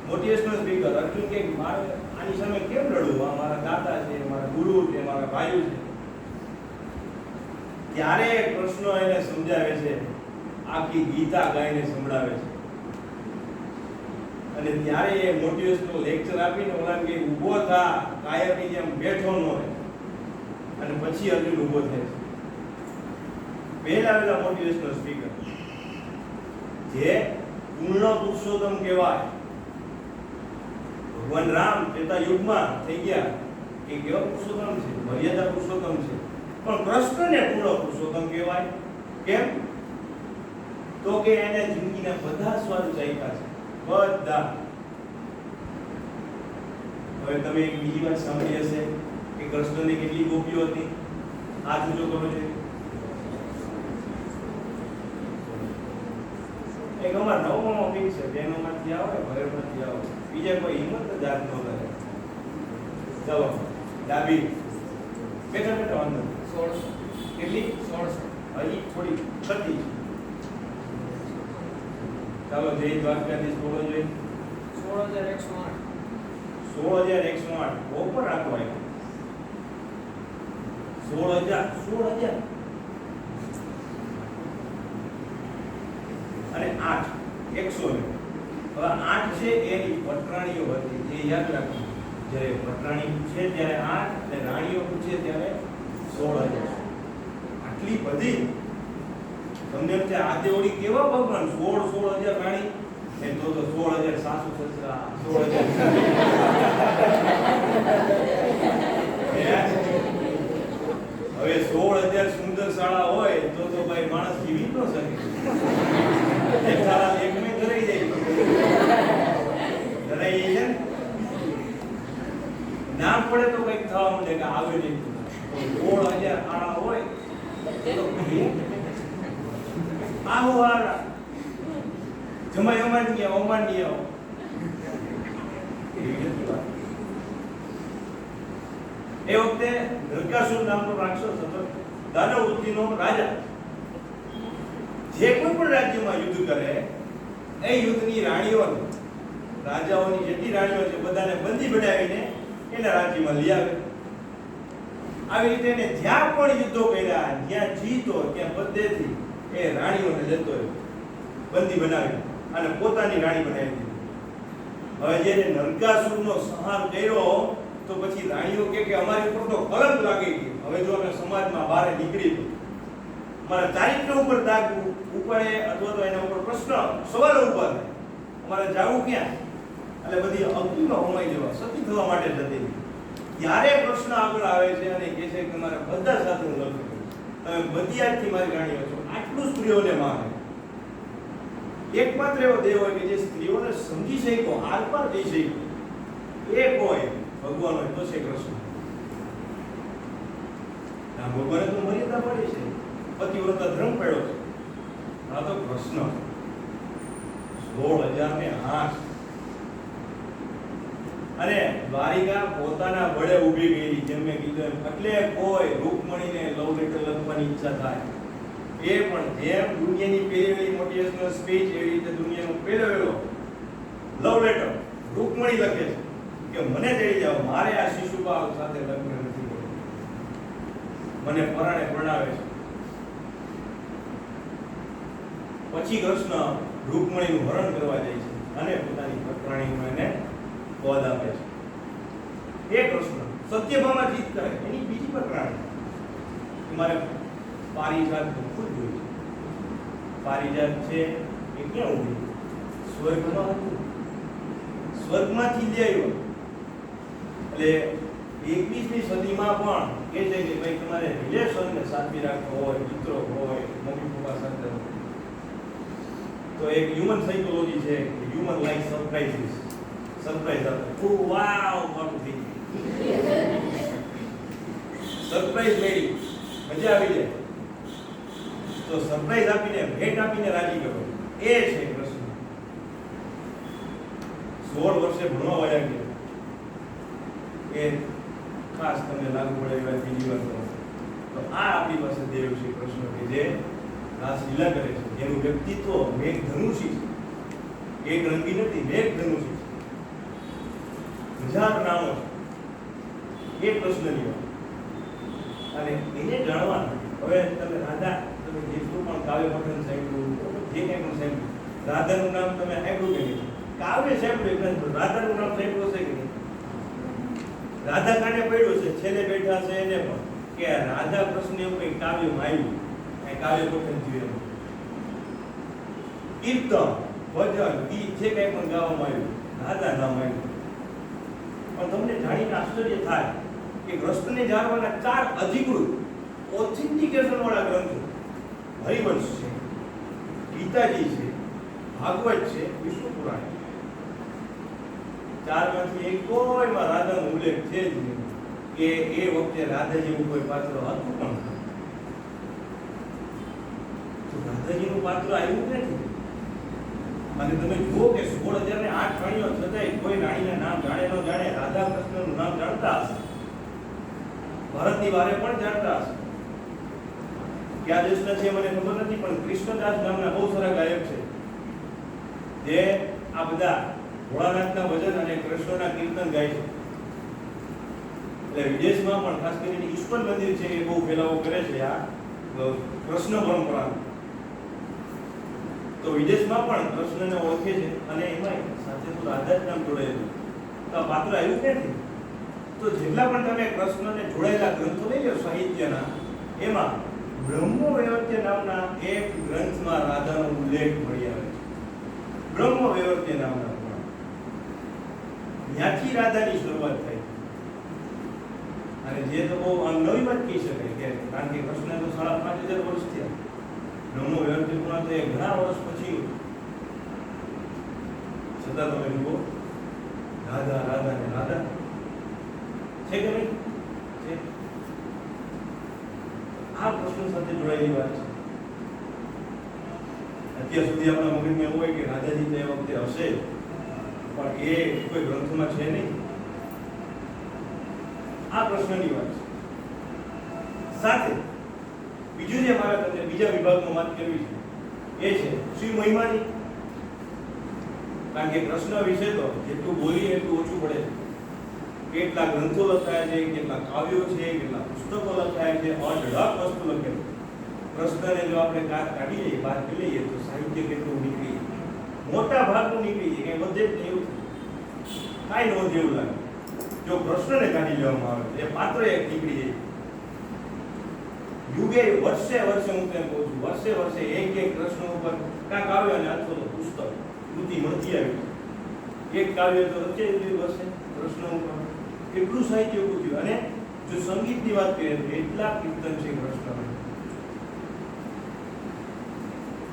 મોટિવેશનલ સ્પીકર અર્જુન કે મારે આની સામે કેમ લડવું? આ મારા દાદા છે, મારા ગુરુ છે, મારા ભાઈઓ છે. ત્યારે કૃષ્ણ એને સમજાવે છે, આખી ગીતા ગાઈને સંભળાવે છે. અને ત્યારે એ મોટિવેશનલ લેક્ચર આપીને ઓલા કે ઊભો થા, કાયરની જેમ બેઠો ન રહે. અને પછી અર્જુન ઊભો થાય છે. પહેલા મોટિવેશનલ સ્પીકર જે પૂર્ણ પુરુષોત્તમ કહેવાય. ભગવાન રામ ત્રેતા યુગમાં થઈ ગયા કે કેવા પુરુષોત્તમ છે, મર્યાદા પુરુષોત્તમ છે. પણ કૃષ્ણને પૂર્ણ પુરુષોત્તમ કહેવાય. કેમ? તો કે એને જિંદગીના બધા સ્વાદ ચાખ્યા છે, બધા. હવે તમે એક બીજી વાત સાંભળી હશે કે કૃષ્ણની કેટલી ગોપીઓ હતી? હાથ ઊંચો કરો છે. એક અમાર નવમાં ફિક્સ છે, બહેનોમાંથી આવે, ભરેમાંથી આવે, બીજા કોઈ હિંમત જ હાથ ન કરે. ચાલો ડાબી બેઠા બેઠા વાંધો 16 કેટલી 16 હજી થોડી 36. ચાલો જય દ્વારકાધીશ બોલો જોઈએ. 16108 16108 ઉપર રાખો. 16000 અને 8 100. હવે 8 છે એની પટરાણીઓ હતી, એ યાદ રાખો. જ્યારે પટરાણી પૂછે ત્યારે 8 અને રાણીઓ પૂછે ત્યારે 16000. આટલી બધી તમને એમ છે આ દેવડી કેવા ભગવાન 16,000 રાણી એ તો 16,000 સાસુ સસરા 16,000 હવે 16,000 સુંદર શાળા હોય તો ભાઈ માણસ જીવી ન શકે. એક શાળા એકને ધરાઈ જાય ધરાઈ જાય ને નામ પડે તો કઈક થવા માંડે કે આવે નહીં. 16,000 શાળા હોય તો આવો હારા જમાઈ અમાનીય અમાનીય એ વખતે નરકાસુર નામનો રાક્ષસ હતો, દાનવ વૃત્તિનો રાજા. જે કોઈ પણ રાજ્યમાં યુદ્ધ કરે એ યુદ્ધની રાણીઓને રાજાઓની જેટલી રાણીઓ છે બધાને બંદી બનાવીને એના રાજ્યમાં લઈ આવે. આવી રીતે એને જ્યાં પણ યુદ્ધો કર્યા જ્યાં જીતો ત્યાં બધેથી એ રાણીઓને લેતો રહ્યો બંદી બનાવી અને પોતાની રાણી બનાવી દીધી. હવે જ્યારે નરકાસુરનો સંહાર કર્યો તો પછી રાણીઓ કે અમારી ઉપર તો કલંક લાગી ગઈ. હવે જો અમે સમાજમાં બહાર નીકળી તો અમારા ચારિત્ર ઉપર દાગ ઉપડે અથવા તો એના ઉપર પ્રશ્ન સવાલો ઉભા થાય, અમારે જાવું ક્યાં? એટલે બધી અગ્નિમાં હોમાઈ જવા સતી થવા માટે જતી. ત્યારે પ્રશ્ન આગળ આવે છે અને કહે છે કે તમારે બધા સાથે હું લગ્ન કરું, તમે બધી આજથી મારી રાણીઓ છો. આટલું સ્ત્રીઓને માને. એકમાત્ર એવો દેવ હોય કે જે સ્ત્રીઓને સમજી શક્યો, આરપાર જઈ શક્યો, એક હોય ભગવાન હોય તો છે કૃષ્ણ. ના ભગવાને તો મર્યાદા પડી છે, પતિવ્રતા ધર્મ પડ્યો છે. આ તો કૃષ્ણ 16,008 અને દ્વારિકા પોતાના બળે ઊભી ગયેલી. જેમ મેં કીધું એમ એટલે કોઈ રૂકમણીને લવ લેટર લખવાની ઈચ્છા થાય એ પણ જેમ દુનિયાની પહેલી મોટિવેશનલ સ્પીચ એવી રીતે દુનિયાનો પહેલો લવ લેટર રૂકમણી લખે છે કે મને જઈ જાઓ, મારે આ શિશુપાલ સાથે લગ્ન નથી કરવું, મને પરાણે પરણાવે છે. પછી કૃષ્ણ રૂકમણીનું હરણ કરવા જાય છે અને પોતાની પત્રાણીનું એને પદ આપે છે. એ કૃષ્ણ સત્યભામા જીત કરે એની બીજી પત્રાણી મારે પારિજાત ખુદ જોયું છે. પારિજાત છે એ ક્યાં ઉભી? સ્વર્ગમાં હતું, સ્વર્ગમાંથી લઈ આવ્યો. એટલે 21મી સદીમાં પણ કે છે કે ભાઈ તમારે રિલેશનને સાચવી રાખવો હોય, મિત્રો હોય, મમ્મી પપ્પા સાથે, તો એક હ્યુમન સાયકોલોજી છે, હ્યુમન લાઈક સરપ્રાઇઝીસ. સરપ્રાઈઝ આપે, ઓ વાવ મારું થઈ ગયું, સરપ્રાઈઝ મેળી, મજા આવી જાય. તો સરપ્રાઈઝ આપીને ભેટ આપીને રાજી કરો, એ છે કૃષ્ણ. 16 વર્ષે ભણવા વાળા ગયા એ ખાસ તમને લાગુ પડે એવા બીજી વાત કરો તો આ આપણી પાસે દેવ શ્રી કૃષ્ણ કે જે રાસલીલા કરે છે, જેનું વ્યક્તિત્વ મેઘધનુષી છે. એક રંગી નથી, મેઘધનુષી છે. હજાર નામો છે એ કૃષ્ણની વાત. અને એને જાણવાનું હવે તમે રાધા, તમે જેટલું પણ કાવ્ય પઠન સાંભળ્યું, જે કંઈ પણ સાંભળ્યું, રાધાનું નામ તમે સાંભળ્યું કે નહીં? કાવ્ય સાંભળ્યું, રાધાનું નામ સાંભળ્યું છે કે નહીં? રાધા કાને પડ્યું છે, છેલ્લે બેઠા છે એને પણ કે રાધા કૃષ્ણ એવું કંઈ કાવ્યમાં આવ્યું, કંઈ કાવ્ય પઠન થયું, કીર્તન, ભજન, ગીત જે કંઈ પણ ગાવામાં આવ્યું, રાધા નામ આવ્યું. પણ તમને જાણીને આશ્ચર્ય થાય કે કૃષ્ણને જાણવાના 4 અધિકૃત ઓથેન્ટિકેશન વાળા ગ્રંથો હરિવંશ છે, ગીતાજી છે, ભાગવત છે, વિષ્ણુ પુરાણ. 4માંથી એક કોઈમાં રાધાનો ઉલ્લેખ છે જ નહીં કે એ વખતે રાધા જેવું કોઈ પાત્ર હતું પણ. તો રાધાજીનું પાત્ર આવ્યું નથી. અને તમે જુઓ કે 16,008 રાણીઓ છતાંય કોઈ રાણીના નામ જાણે ન જાણે, રાધા કૃષ્ણનું નામ જાણતા હશે, ભારતની વારે પણ જાણતા હશે. ક્યાં દેશના છે મને ખબર નથી, પણ કૃષ્ણદાસ નામના બહુ સારા ગાયક છે જે આ બધા ભોળાનાથના ભજન અને કૃષ્ણના કીર્તન ગાય છે. એટલે વિદેશમાં પણ ખાસ કરીને ઈશ્વર મંદિર છે એ બહુ ફેલાવો કરે છે આ કૃષ્ણ પરંપરાનો. તો વિદેશમાં પણ કૃષ્ણને ઓળખે છે અને એમાં સાથે તો રાધા જ નામ જોડાયેલું. તો આ પાત્ર આવ્યું ક્યાંથી? તો જેટલા પણ તમે કૃષ્ણને જોડાયેલા ગ્રંથો લઈ લો સાહિત્યના, એમાં બ્રહ્મવૈવર્ત્ય નામના એક ગ્રંથમાં રાધાનો ઉલ્લેખ મળી આવે છે. બ્રહ્મવૈવર્ત્ય નામના પુરાણ. ત્યાંથી રાધાની શરૂઆત થઈ. અને જે તો બહુ આમ નવી વાત કહી શકાય કે કારણ કે કૃષ્ણ તો 5,500 વર્ષ થયા. બ્રહ્મવૈવર્ત્ય પુરાણ તો એ ઘણા વર્ષ પછી છતાં તમે જુઓ રાધા રાધા ને રાધા છે કે નહીં છે. આ પ્રશ્ન સાથે જોડાયેલી વાત છે. અત્યાર સુધી આપણા મગજમાં એવું હોય કે રાધાજી તો એ વખતે હશે પણ એ કોઈ ગ્રંથમાં છે નહીં. આ પ્રશ્નની વાત છે. સાથે બીજું જે મારે તમને બીજા વિભાગમાં વાત કરવી છે એ છે શ્રી મહિમાની. કારણ કે કૃષ્ણ વિશે તો જેટલું બોલીએ એટલું ઓછું પડે છે. કેટલા ગ્રંથો લખાયા છે, કેટલા કાવ્યો છે, કેટલા પુસ્તકો લખાયા છે, અઢળક વસ્તુ લખેલી. કૃષ્ણને જો આપણે કાઢી લઈએ, બહાર કરી લઈએ તો સાહિત્ય કેટલું નીકળી જાય. મોટા ભાગનું નીકળી જાય, કંઈ વધે જ નહીં એવું કાંઈ નોંધ એવું લાગે. જો કૃષ્ણને કાઢી લેવામાં આવે તો એ પાત્ર એક નીકળી જાય. યુગે વર્ષે વર્ષે હું તેમ કહું છું, વર્ષે વર્ષે એક કૃષ્ણ ઉપર કાંક આવ્યો અને અથવા તો પુસ્તક કૃતિ મળતી આવી. એક કાવ્ય તો રચાઈ ગયું વર્ષે કૃષ્ણ ઉપર. એટલું સાહિત્ય ઉભું થયું. અને જો સંગીતની વાત કરીએ તો એટલા કીર્તન છે કૃષ્ણ.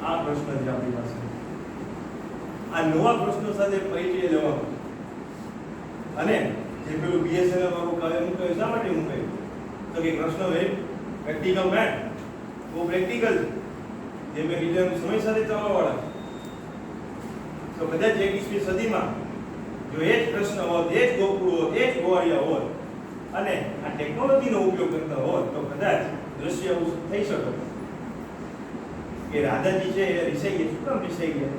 આ પ્રશ્ન છે આપણી પાસે. આ નવા પ્રશ્નો સાથે પરિચય લેવાનો અને જે પેલું BSNL વાળું કાવ્ય મૂક્યું શા માટે મૂક્યું તો કે કૃષ્ણ વેરી પ્રેક્ટિકલ મેન. બહુ પ્રેક્ટિકલ જે મેં કીધું સમય સાથે ચાલવાવાળા. તો કદાચ 21મી સદીમાં જો એ જ કૃષ્ણ હોત, એ જ ગોકુળ હોત, એ જ ગોવાળિયા હોત અને આ ટેકનોલોજીનો ઉપયોગ કરતા હોત તો કદાચ દ્રશ્ય એવું થઈ શકે કે રાધાજી છે એ રિસાઈ ગયા. શું કામ રિસાઈ ગયા?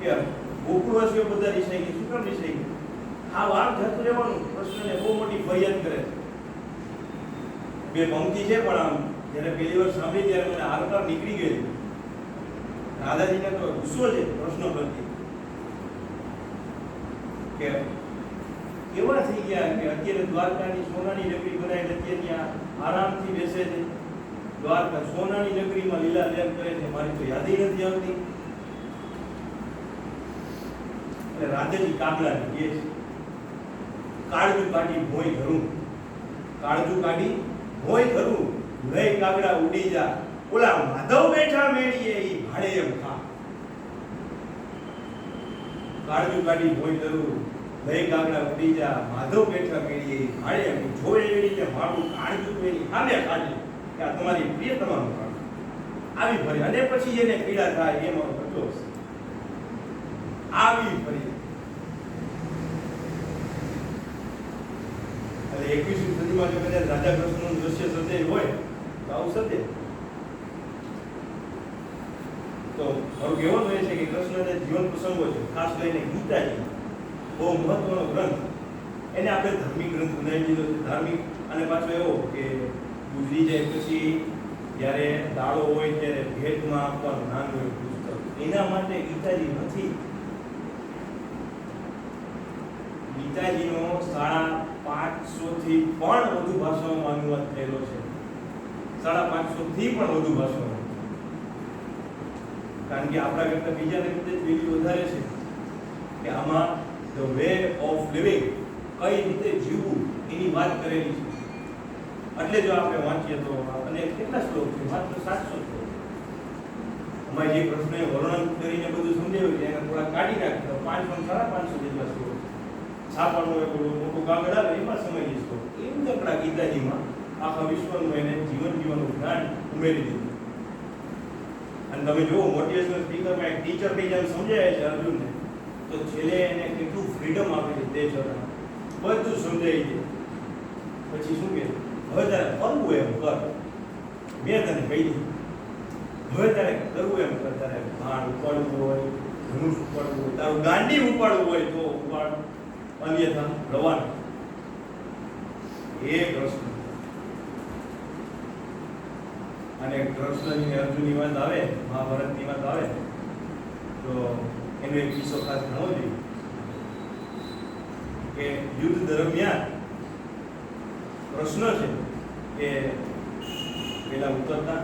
કે ગોકુળવાસીઓ બધા રિસાઈ ગયા. શું કામ રિસાઈ ગયા? આ વાત જતું રહેવાનું. કૃષ્ણને બહુ મોટી ફરિયાદ કરે છે. બે પંક્તિ છે પણ આમ જ્યારે પહેલી વાર સાંભળી ત્યારે મને આરપાર નીકળી ગઈ. રાધાજીને તો ગુસ્સો છે પ્રશ્નો પ્રત્યે કે કેવા થઈ ગયા કે અત્યારે દ્વારકાની સોનાની નગરી બનાવી અત્યારે ત્યાં આરામથી બેસે છે. દ્વારકા સોનાની નગરીમાં લીલા લેપ કરે છે. મારી તો યાદ નથી આવતી. એટલે રાધાજી કાગડાને કહે છે કાળજુ કાઢી ભોય ધરું, કાળજુ કાઢી ભોય ધરું, લઈ કાગડા ઉડી જા, ઓલા માધવ બેઠા મેળીએ ઈ ભાડે એમ ખા. કાળજુ કાઢી ભોય ધરું, લઈ કાગડા ઉડી જા, માધવ બેઠા મેળીએ ઈ ભાડે એમ. જોઈ એવી રીતે મારું કાળજુ મેળી સામે કાઢી કે આ તમારી પ્રિય તમારું કાળજુ આવી ફરી. અને પછી એને પીડા થાય એ મારો બદલો છે. આવી ફરી. એટલે 21મી સદીમાં જો કદાચ રાધા કૃષ્ણનું દ્રશ્ય સર્જાયું હોય તો આવું સત્ય. તો મારું કહેવાનું એ છે કે કૃષ્ણના જીવન પ્રસંગો છે, ખાસ કરીને ગીતાજી બહુ મહત્વનો ગ્રંથ. એને આપણે ધાર્મિક ગ્રંથ બનાવી દીધો છે. ધાર્મિક અને પાછો એવો કે ગુજરી જાય પછી જ્યારે દાડો હોય ત્યારે ભેટમાં આપવાનું નાનું એવું પુસ્તક. એના માટે ગીતાજી નથી. ગીતાજીનો 550 થી પણ વધુ ભાષાઓમાં અનુવાદ થયેલો છે. 550 થી પણ વધુ ભાષાઓમાં. કારણ કે આપણા કરતા બીજાને કદાચ વેલ્યુ વધારે છે કે આમાં ધ વે ઓફ લિવિંગ, કઈ રીતે જીવવું એની વાત કરેલી છે. એટલે જો આપણે વાંચીએ તો અને કેટલા શ્લોક છે? માત્ર 700 શ્લોક. અમારે જે પ્રશ્નએ વર્ણન કરીને બધું સમજાવ્યું છે એને થોડા કાઢી નાખે તો 500-550 જેટલા શ્લોક. છાપાનું એક મોટું કાગળ આવે એમાં સમજી શકો. એમ જ આપણા ગીતાજીમાં આખા વિશ્વનું એને જીવન જીવવાનું જ્ઞાન ઉમેરી દીધું. અને તમે જુઓ મોટિવેશનલ સ્પીકરમાં એક ટીચર બી જેમ સમજાય છે અર્જુનને, તો છેલ્લે એને કેટલું ફ્રીડમ આપે છે. તે છતાં બધું સમજાય છે. પછી શું કહે? હવે તારે કરવું એમ કર. મેં તને કહી દીધું. હવે તારે કરવું એમ કર. તારે ભાણ ઉપાડવું હોય, ધનુષ ઉપાડવું હોય, તારું ગાંડી ઉપાડવું હોય તો ઉપાડ, અન્યથા રવાના. એ કૃષ્ણ. અને કૃષ્ણની અર્જુનની વાત આવે, મહાભારતની વાત આવે તો એનો એક કિસ્સો ખાસ જાણવો જોઈએ કે યુદ્ધ દરમિયાન કૃષ્ણ છે કે પેલા ઉતરતા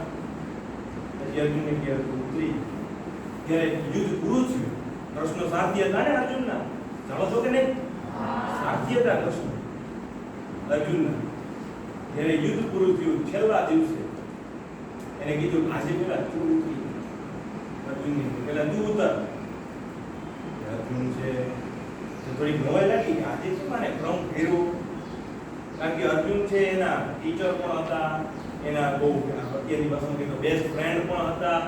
પછી અર્જુનને કહે ઉતરી ત્યારે યુદ્ધ પૂરું થયું. કૃષ્ણ સારથી હતા ને અર્જુનના, જાણો છો કે નહીં? સારથી હતા કૃષ્ણ અર્જુનના. જ્યારે યુદ્ધ પૂરું થયું છેલ્લા દિવસે એને કીધું આજે પેલા તું ઉતરી. અર્જુનને પેલા તું ઉતર. અર્જુન છે થોડીક નવાઈ લાગી કે આજે છે મને ક્રમ ફેરવો, કારણ કે અર્જુન છે એના ટીચર પણ હતા, એના બહુ અત્યારની ભાષામાં કહીએ તો બેસ્ટ ફ્રેન્ડ પણ હતા,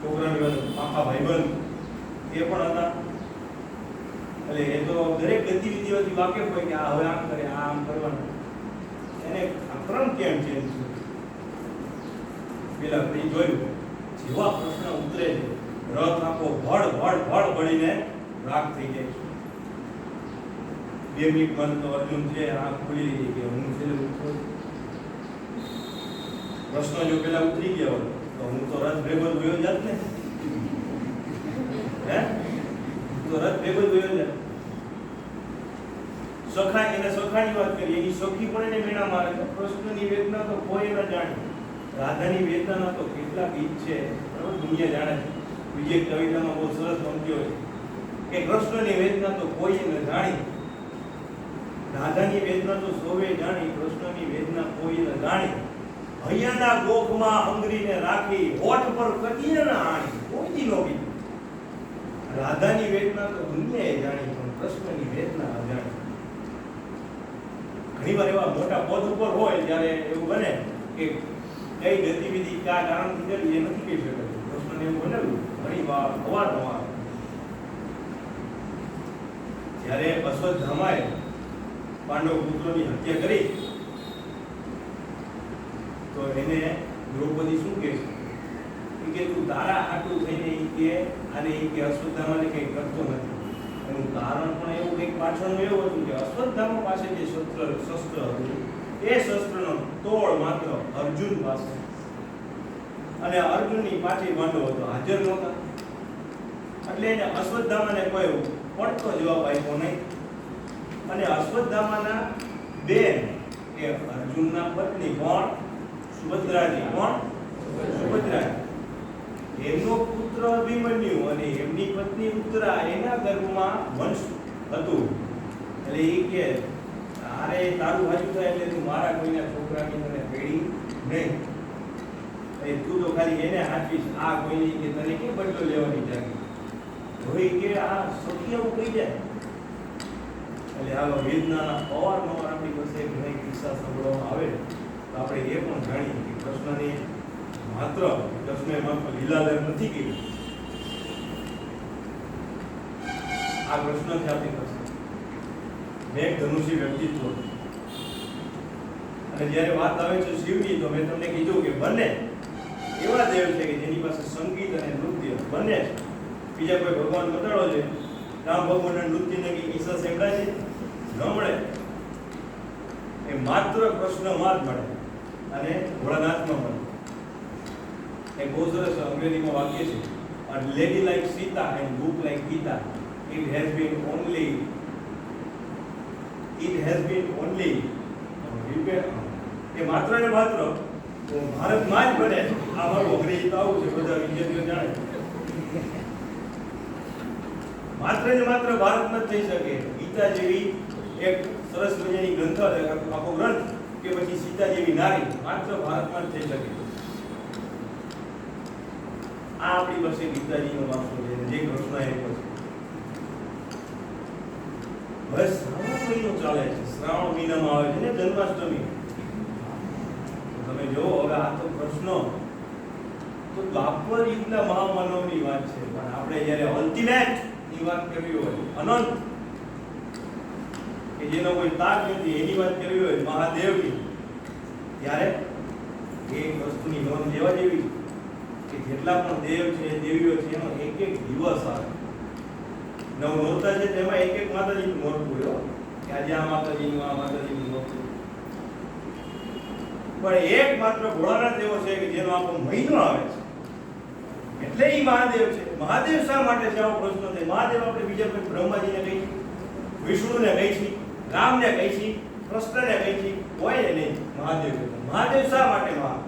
છોકરાની વાત પાપા ભાઈબંધ એ પણ હતા. એટલે એ તો દરેક ગતિવિધિઓથી વાકેફ હોય કે આ હવે આમ કરે, આ આમ કરવાનું. એને આ ક્રમ કેમ ચેન્જ થયો પેલા આપણે જોયું. જેવા પ્રશ્ન ઉતરે છે રથ આખો ભડ ભડ ભડ બળીને રાખ થઈ જાય છે. 2 મિનિટમાં તો અર્જુન છે આંખ ખુલી ગઈ કે હું છેલ્લે ઉતરો. પ્રશ્ન જો પેલા ઉતરી ગયા હોત તો હું તો રથ ભેગો જ વયો જાત ને. હે તો રથ ભેગો જ વયો જાત. સખા એને સખાની વાત કરી, એની સખી પણ એને મેણા મારે તો કૃષ્ણની વેદના તો કોઈ ન જાણે, રાધાની વેદના તો કેટલા ગીત છે બરાબર દુનિયા જાણે છે. બીજી એક કવિતામાં બહુ સરસ પંક્તિઓ છે કે કૃષ્ણની વેદના તો કોઈ ન જાણી, રાધાની વેદના તો સૌએ જાણી, કૃષ્ણની વેદના કોઈ ન જાણી. હૈયાના ગોખમાં હંગરીને રાખી, હોઠ પર કટીએ ન આણી, કોઈ નો બી. રાધાની વેદના તો દુનિયાએ જાણી, પણ કૃષ્ણની વેદના અજાણી. ઘણીવાર એવા મોટા પદ ઉપર હોય ત્યારે એવું બને કે કઈ ગતિવિધિ કયા કારણથી કરી એ નથી કહી શકાતું. કૃષ્ણને એવું બનેલું ઘણીવાર અવારનવાર. જ્યારે અશ્વત્થામાએ પાંડવ પુત્રોની હત્યા કરી તો એને દ્રૌપદી શું કહે છે કે તું તારા હાટું થઈને કે આને કે અશ્વત્થામાને કંઈ કરતો નથી. એનું કારણ પણ એવું કંઈક પાછળનું એવું હતું કે અશ્વત્થામા પાસે જે શસ્ત્ર હતું એ શસ્ત્રનો તોડ માત્ર અર્જુન પાસે, અને અર્જુનની પાછી પાંડવ હતો હાજર નહોતા. એટલે એને અશ્વત્થામાને કોઈ પડતો જવાબ આપ્યો નહીં. અને અશ્વત્થામાના બેન કે અર્જુનના પત્ની કોણ? સુભદ્રાજી. કોણ? સુભદ્રાજી. એમનો પુત્ર અભિમન્યુ અને એમની પત્ની ઉત્તરા, એના ગર્ભમાં વંશ હતું. એટલે એ કે તારે તારું હાજુ થાય એટલે તું મારા કોઈના છોકરાની તને પેડી નહીં. તું તો ખાલી એને હાચવીશ, આ કોઈની કે તને કે બદલો લેવાની જાગી હોય કે આ સખી એવું કહી જાય. એટલે આવા વેદનાના અવારનવાર આપણી પાસે ઘણા કિસ્સા સાંભળવામાં આવે તો આપણે એ પણ જાણીએ કે કૃષ્ણને માત્ર લીલાધર નથી કીધું. આ કૃષ્ણ છે આપણી પાસે મેઘ ધનુષી વ્યક્તિત્વ. અને જ્યારે વાત આવે છે શિવની તો મેં તમને કીધું કે બંને એવા દેવ છે કે જેની પાસે સંગીત અને નૃત્ય બંને છે. બીજા કોઈ ભગવાન બતાડો છે રામ ભગવાનના નૃત્યને કે ઈસા સેવડાય છે ન મળે. એ માત્ર કૃષ્ણમાં જ મળે અને ભોળાનાથમાં મળે. એક બહુ સરસ અંગ્રેજીમાં વાક્ય છે, a lady like Sita and book like Gita, it has been only કે માત્ર ને માત્ર ભારતમાં જ બને. આ મારું અંગ્રેજી તો આવું છે, બધા વિદ્યાર્થીઓ જાણે. માત્ર ને માત્ર ભારતમાં જ થઈ શકે. ગીતા જેવી એક સરસ મજાની ગ્રંથ, આખો ગ્રંથ કે પછી સીતા જેવી નારી માત્ર ભારતમાં જ થઈ શકે. આ આપણી પાસે ગીતાજીનો વારસો છે જે કૃષ્ણએ આપ્યો છે. હવે શ્રાવણ મહિનો ચાલે છે, શ્રાવણ મહિનામાં આવે છે ને જન્માષ્ટમી. તમે જો હવે આ તો કૃષ્ણ તો દ્વાપર યુગના મહામાનવની વાત છે, પણ આપણે જ્યારે અલ્ટિમેટ ની વાત કરવી હોય, અનંત કે જેનો કોઈ તાક નથી એની વાત કરવી હોય મહાદેવની, ત્યારે એક વસ્તુની નોંધ લેવા જેવી કે જેટલા પણ દેવ છે દેવીઓ છે એનો એક એક દિવસ આવે. નવનોરતા છે તેમાં એક એક માતાજીનું નોરતું હોય કે આજે આ માતાજીનું આ માતાજીનું નોરતું. પણ એક માત્ર ભોળાનાથ એવો છે કે જેનો આખો મહિનો આવે છે એટલે એ મહાદેવ છે. મહાદેવ શા માટે છે આવો પ્રશ્ન છે. મહાદેવ આપણે બીજા કોઈ બ્રહ્માજીને કહી, વિષ્ણુને કહી છીએ, રામને કહી છીએ, કૃષ્ણને કઈ હોય ને નહીં મહાદેવ કહેતો. મહાદેવ શા માટે મહા?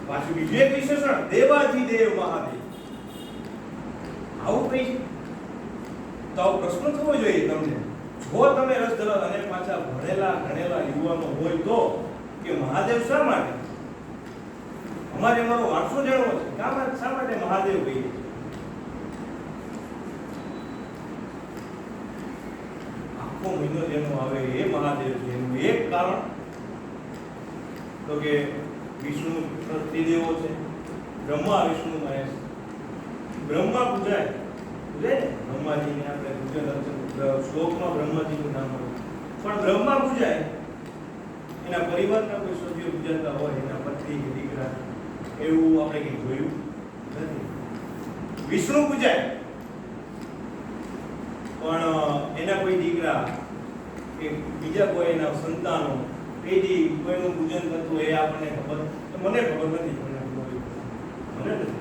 પાછું બીજું એક વિશેષણ દેવાધિદેવ મહાદેવ. આવું કઈ છે? તો આવો પ્રશ્ન થવો જોઈએ તમને. જો તમે રસ ધરાવો અને પાછા ભણેલા ગણેલા યુવાનો હોય તો કે મહાદેવ શા માટે? અમારે અમારો વારસો જાણવો છે. શા માટે મહાદેવ કહીએ છીએ? આખો મહિનો જેનો આવે એ મહાદેવ છે. એનું એક કારણ તો કે વિષ્ણુ ત્રિદેવો છે, બ્રહ્મા વિષ્ણુ મહેશ. બ્રહ્મા પૂજાય ને બ્રહ્માજીને આપણે પૂજન અર્ચન શ્લોકમાં બ્રહ્માજીનું નામ આવે પણ બ્રહ્મા પૂજાય એના પરિવારના કોઈ સભ્યો પૂજાતા હોય, એના પત્ની કે દીકરા, એવું આપણે કંઈ જોયું નથી. વિષ્ણુ પૂજાય પણ એના કોઈ દીકરા કે બીજા કોઈ એના સંતાનો પેઢી કોઈનું પૂજન થતું એ આપણને ખબર, મને ખબર નથી, મને નથી.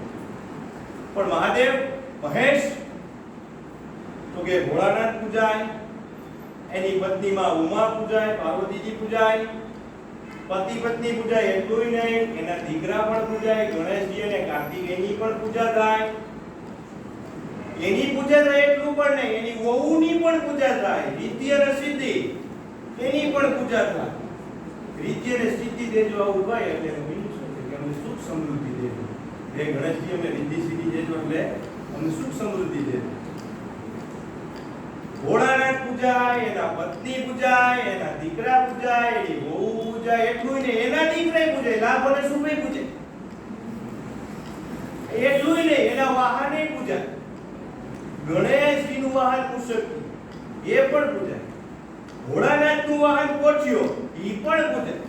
પણ મહાદેવ મહેશ તો કે ભોળાનાથ પૂજાય, એની પત્નીમાં ઉમા પૂજાય, પાર્વતીજી પૂજાય, પતિ પત્ની પૂજાય એટલું નહીં, એના દીકરા પણ પૂજાય, ગણેશજી અને કાર્તિકેયની પણ પૂજા થાય. એની પૂજા થાય એટલું પણ નહીં, એની વહુની પણ પૂજા થાય, રિદ્ધિ અને સિદ્ધિ એની પણ પૂજા થાય. રિદ્ધિ અને સિદ્ધિ દેજો આવું ભાઈ એટલે એનું મીનિંગ શું છે કે અમને સુખ સમૃદ્ધિ દેજો. હે ગણેશજી અમને રિદ્ધિ સિદ્ધિ દેજો એટલે અમને સુખ સમૃદ્ધિ દેજો. ભોળાનાથ પૂજાય, એના પત્ની પૂજાય, એના દીકરા પૂજાય, એની વહુ પૂજાય એટલું નહીં, એના દીકરાય પૂજાય, લાભ અને શુભે પૂજાય એટલું નહીં, એના વાહને પૂજાય. ગણેશજીનું વાહન મૂષક એ પણ પૂજાય, ભોળાનાથનું વાહન કોઠિયો એ પણ પૂજાય,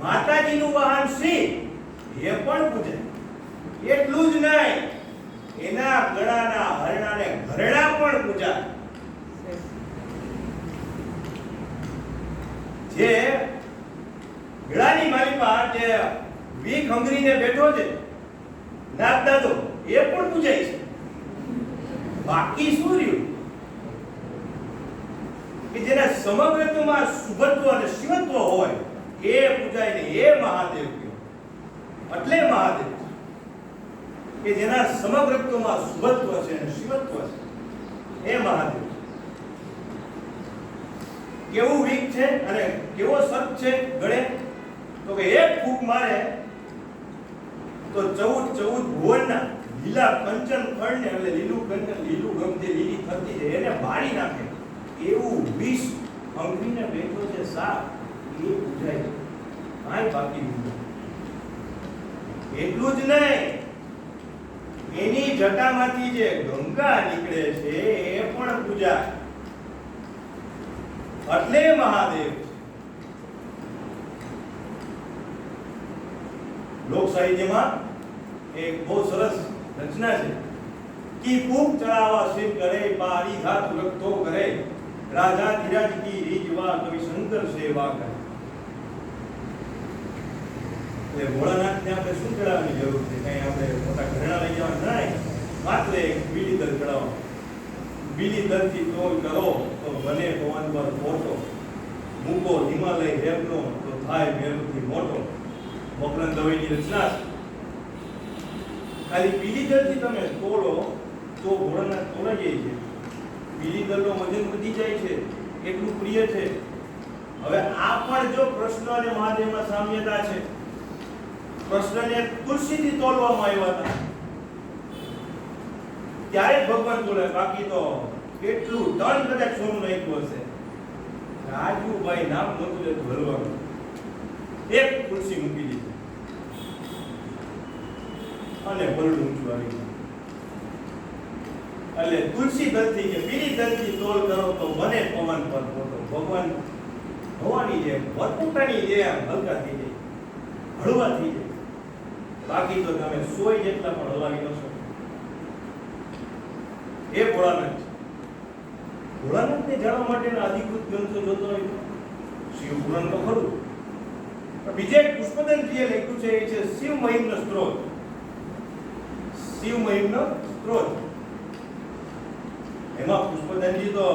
માતાજીનું વાહન સિંહ એ પણ પૂજાય. એટલું જ નહીં, એના ગળાના હરણાને ઘરડા પણ પૂજાય. જે ગળાની માલિપા જે વીખ હંગરીને બેઠો છે નાગદાદો એ પણ પૂજાય છે. બાકી શું રહ્યું કે જેના સમગ્રત્વમાં શુભત્વ અને શિવત્વ હોય એ પૂજાય ને એ મહાદેવ કહેવાય. એટલે મહાદેવ કે જેના સમગ્રત્વમાં શુભત્વ છે અને શિવત્વ છે એ મહાદેવ. કેવું વીક છે અને કેવો સત છે ગળે તો કે એક ફૂંક મારે તો 14 ભુવનના લીલા કંચન ફળને એટલે લીલું કંચન લીલું ગમ જે લીલી થતી છે એને બાળી નાખે એવું વિષ અંગીને બેઠો છે સાપ એ પૂજાય છે. કાંઈ બાકી નથી. એટલું જ નહીં, એની જટામાંથી જે ગંગા નીકળે છે એ પણ પૂજાય. એટલે મહાદેવ. લોક સાહિત્યમાં એક બહુ સરસ રચના છે कि फूक चढ़ावा शिव करे पारी धातु रखतो करे राजा धीरज की रीजवा कवि शंकर सेवा करे. એટલે ભોળાનાથને આપણે શું ચડાવવાની જરૂર છે? કઈ આપણે મોટા ઘરેણા લઈ જવા નહીં, માત્ર એક બીલી દલ ચડાવો. બીલી દલથી તોલ કરો તો બને પવન પર મોટો, મૂકો હિમાલય રેપનો તો થાય મેરુથી મોટો. મોકલન દવેની રચના. ખાલી બીલી દલથી તમે તોલો તો ભોળાનાથ તોલાઈ જાય છે. બીલી દલનો વજન વધી જાય છે, એટલું પ્રિય છે. હવે આ પણ જો કૃષ્ણ અને મહાદેવમાં સામ્યતા છે. કૃષ્ણને તુલસીથી તોલવામાં આવ્યા હતા ત્યારે જ ભગવાન તોલાય, બાકી તો કેટલું ટન કદાચ સોનું નાખ્યું હશે. રાજુભાઈ નામ નહોતું લેતું હલવાનું, એક તુલસી મૂકી દીધી અને બરડું ઊંચું આવી ગયું. એટલે તુલસી દલથી કે બીજી દલથી તોલ કરો તો બને પવન પર મોટો. ભગવાન હવાની જેમ વરપુટાની જેમ હલકા થઈ જાય, હળવા થઈ જાય. બાકી તો તમે 100 જેટલા પણ હલાવી ન શકો. એ ભોળાનાથ છે. ભોળાનાથને જાણવા માટેના અધિકૃત ગ્રંથો જોતો હોય શિવ પુરાણ તો ખરું, પણ બીજે એક પુષ્પદંતજીએ લખ્યું છે એ છે શિવ મહિમનો સ્ત્રોત. શિવ મહિમનો સ્ત્રોત. એમાં પુષ્પદંતજી તો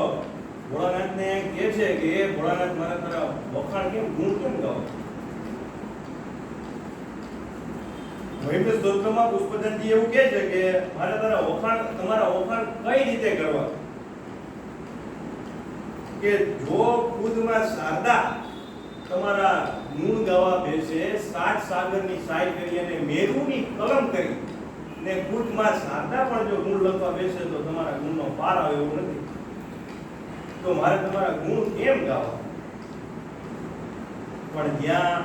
ભોળાનાથને કહે છે કે એ ભોળાનાથ મારા તારા વખાણ કેમ ગુણ કેમ ગાવ? મહિમ્ન સ્તોત્રમાં પુષ્પદંતી એવું કહે છે કે મારા તારા વખાણ તમારા વખાણ કઈ રીતે કરવા? કે જો ખુદમાં શારદા તમારા ગુણ ગાવા બેસે, સાત સાગરની સાય કરી અને મેરુની કલમ કરી ને ખુદમાં શારદા પણ જો ગુણ લખવા બેસે તો તમારા ગુણનો પાર આવે એવું નથી. તો મારે તમારા ગુણ કેમ ગાવા? પણ જ્યાં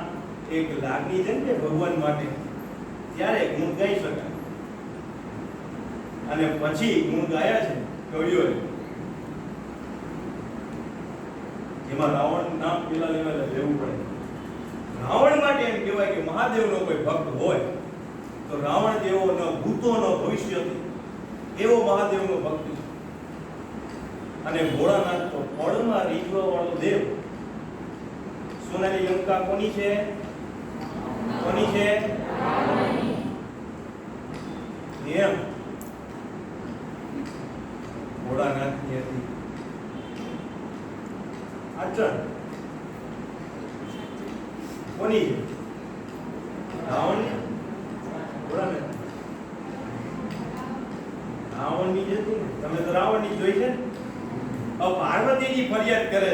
એક લાગણી છે ને ભગવાન માટે, ત્યારે ગુણ ગાઈ શકાય. અને પછી ગુણ ગાયા છે કવિઓએ, એમાં રાવણ નામ પેલા લેવલે લેવું પડે. રાવણ માટે એમ કહેવાય કે મહાદેવનો કોઈ ભક્ત હોય તો રાવણ જેવો ન ભૂતો ન ભવિષ્યથી એવો મહાદેવનો ભક્ત છે. અને ભોળાનાથ તો પળમાં રીઝવા વાળો દેવ. સોનાની લંકા કોની છે? કોની છે? એમ ભોળાનાથની હતી. અચન કોની છે? રાવણની? ભોળાનાથ રાવણની જ હતી ને. તમે તો રાવણની જોઈ છે. હવે પાર્વતીજી ફરિયાદ કરે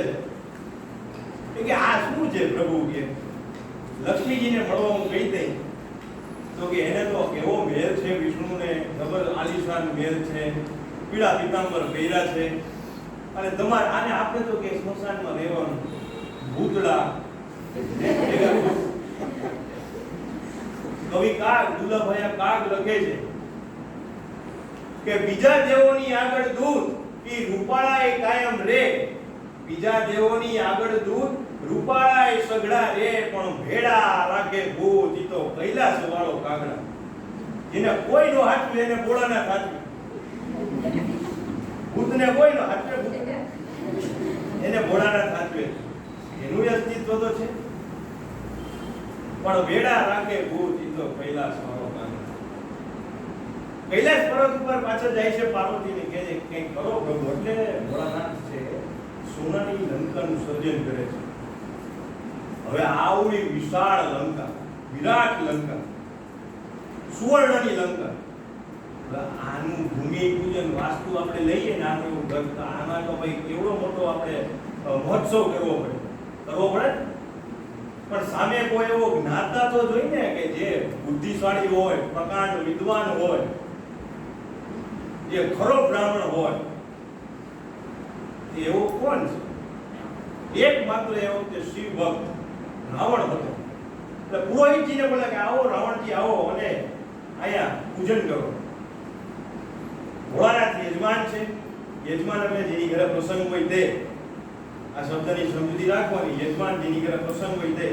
છે કે આ શું છે પ્રભુ? કે લક્ષ્મીજીને મળવા હું કહી દઈ તો કે એને તો કેવો મહેલ છે, વિષ્ણુને જબર આલિશાન મહેલ છે, પીળા પીતાંબર પહેર્યા છે, અને તમારે આને આપણે તો કે સ્મશાનમાં રહેવાનું, ભૂતળા. કવિ કાગ દુર્લભયા કાગ લખે છે કે બીજા દેવોની આગળ દૂત ઈ રૂપાળા એ કાયમ રે, બીજા દેવોની આગળ દૂત રૂપાળા એ સગડા રે, પણ ભેડા રાખે ભૂત ઈ તો કૈલાસ વાળો કાગડા. જેને કોઈ નો હાચવે એને ભોળાનાથ હાચવે, ભૂતને કોઈ નો હાચવે, એને ભોળાનાથ હાચવે. એનું અસ્તિત્વ તો છે, પણ ભેડા રાખે ભૂત ઈ તો કૈલાસ વાળો કાગડા. કૈલાસ પર્વત ઉપર પાછળ જાય છે, પાર્વતીને કહે છે કંઈક કરો પ્રભુ. એટલે ભોળાનાથ છે સોનાની લંકાનું સર્જન કરે છે. હવે આવડી વિશાળ લંકા, વિરાટ લંકા, સુવર્ણની લંકા. આનું ભૂમિ પૂજન વાસ્તુ આપણે લઈએ ને, આપણે એવું કરતા આમાં તો ભાઈ કેવડો મોટો આપણે મહોત્સવ કરવો પડે. પણ સામે કોઈ એવો જ્ઞાતા તો જોઈ ને કે જે બુદ્ધિશાળી હોય, પ્રકાંડ વિદ્વાન હોય, જે ખરો બ્રાહ્મણ હોય. એવો કોણ છે? એકમાત્ર એવો કે શિવ ભક્ત રાવણ હતો. એટલે પુરોહિતજીને બોલે કે આવો રાવણજી આવો અને અહીંયા પૂજન કરો. ભોળાનાથ યજમાન છે. યજમાન એટલે જેની ઘરે પ્રસંગ હોય તે. આ શબ્દની સમજૂતી રાખવાની. યજમાન જેની ઘરે પ્રસંગ હોય તે.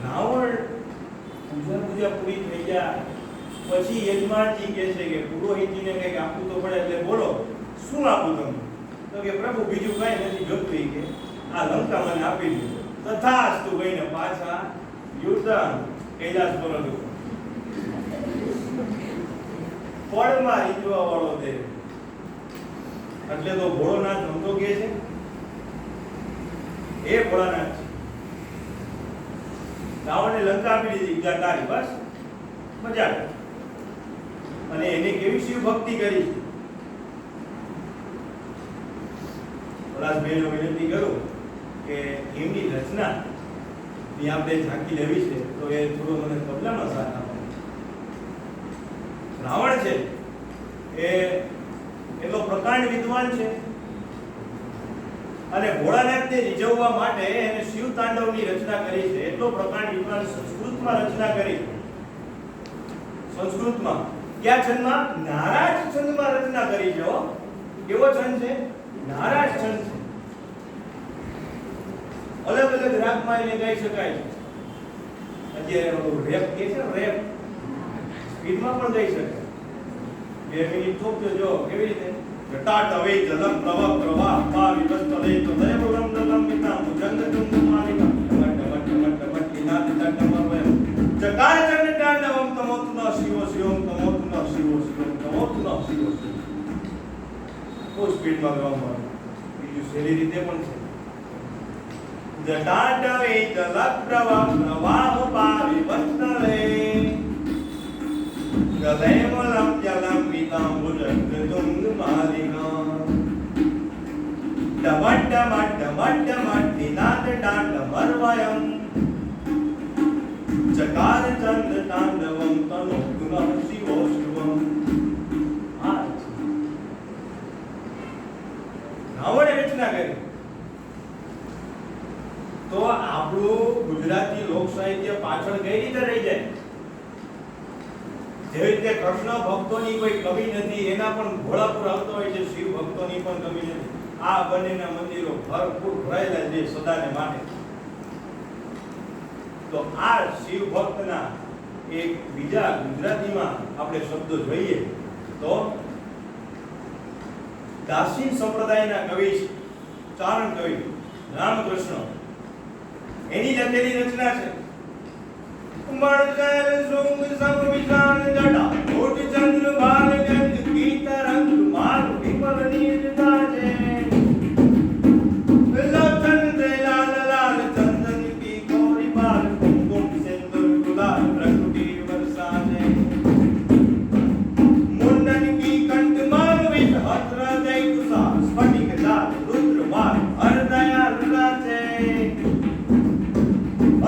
રાવણ પૂજા પૂરી થઈ ગયા પછી યજમાનજી કહે છે કે પુરોહિતજીને કંઈક આપવું તો પડે, એટલે બોલો શું આપું તમને? તો કે પ્રભુ બીજું કઈ નથી જોતું, કે આ લંકા મને આપી દીધું. તથાસ્તુ કહીને પાછા યુદ્ધ કૈલાસ પર્વત ઉપર. પળમાં રીઝવા વાળો દેવ. એટલે તો ભોળોનાથ સમજો કે છે એ ભોળાનાથ છે. રાવણને લંકા આપી દીધી, તારી બસ મજા. અને એને કેવી શિવ ભક્તિ કરી. પલાશભાઈને વિનંતી કરું કે એમની રચના ની આપણે ઝાંકી લેવી છે, તો એ થોડો મને તબલાનો સાથ આપો. રાવણ છે એ એટલો પ્રકાંડ વિદ્વાન છે, અને ભોળાનાથને રીઝવવા માટે એને શિવ તાંડવની રચના કરી છે. એટલો પ્રકાંડ વિદ્વાન સંસ્કૃતમાં રચના કરી. સંસ્કૃતમાં કયા છંદમાં? નારાજ છંદમાં રચના કરી છે. કેવો છંદ છે? નારાજ છંદ છે. અલગ અલગ રાગમાં એને ગાઈ શકાય છે. અત્યારે રેપ કે છે, રેપ સ્પીડમાં પણ ગાઈ શકાય. 2 મિનિટ થોપજો જો કેવી રીતે. જટાટ હવે જલમ પ્રવાહ પ્રવાહ પા વિવસ્તલે તો દયમ રમ પિતા મુજંગ તુંગ માલિકા ટમટ ટમટ ટમટ ટમટ ઇનાદ ટમટ ચકાર ચંડ તાંડવમ તમોત્ન શિવો શિવમ તમોત્ન શિવો શિવમ તમોત્ન શિવો શિવ. તો બહુ સ્પીડમાં ગાવામાં આવે. બીજું સહેલી રીતે પણ છે. જટાટવે જલક પ્રવાહ પાવી વસ્તલે ગલેમલમ જલમ પીતાંબુજ તુંગ માલિકા ડમટ ડમટ ડમટ ડમટ નિનાદ ડાંડ મરવયમ ચકાર ચંદ તાંડવમ તનો ગુણ શિવો શિવમ. રાવણે રચના કરી. તો આપણું ગુજરાતી લોક સાહિત્ય પાછળ કઈ રીતે રહી જાય? જેવી રીતે કૃષ્ણ ભક્તોની કોઈ કમી નથી, એના પણ ઘોડાપુર આવતો હોય છે, શિવ ભક્તોની પણ કમી નથી. આ બંનેના મંદિરો ભરપૂર ભરાયેલા છે સદાને માટે. તો આ શિવ ભક્તના એક બીજા ગુજરાતીમાં આપણે શબ્દો જોઈએ તો દાસીન સંપ્રદાયના કવિ ચારણ કવિ રામકૃષ્ણ, એની લખેલી રચના છે. મળકર સુંગ સમ વિશાળ જટા કોટ ચંદ્ર બાલ ગંજ કી તરંગ માલ વિમલ નીર ગાજે લોચન દે લાલ લાલ ચંદન કી ગોરી બાલ કુમકુમ સિંદૂર ગુલાલ પ્રકૃતિ વરસાજે મુંડન કી કંઠ માલ વિષ હત્ર દે કુસા સ્ફટિક જાત રુદ્ર માલ હરદયા રાજે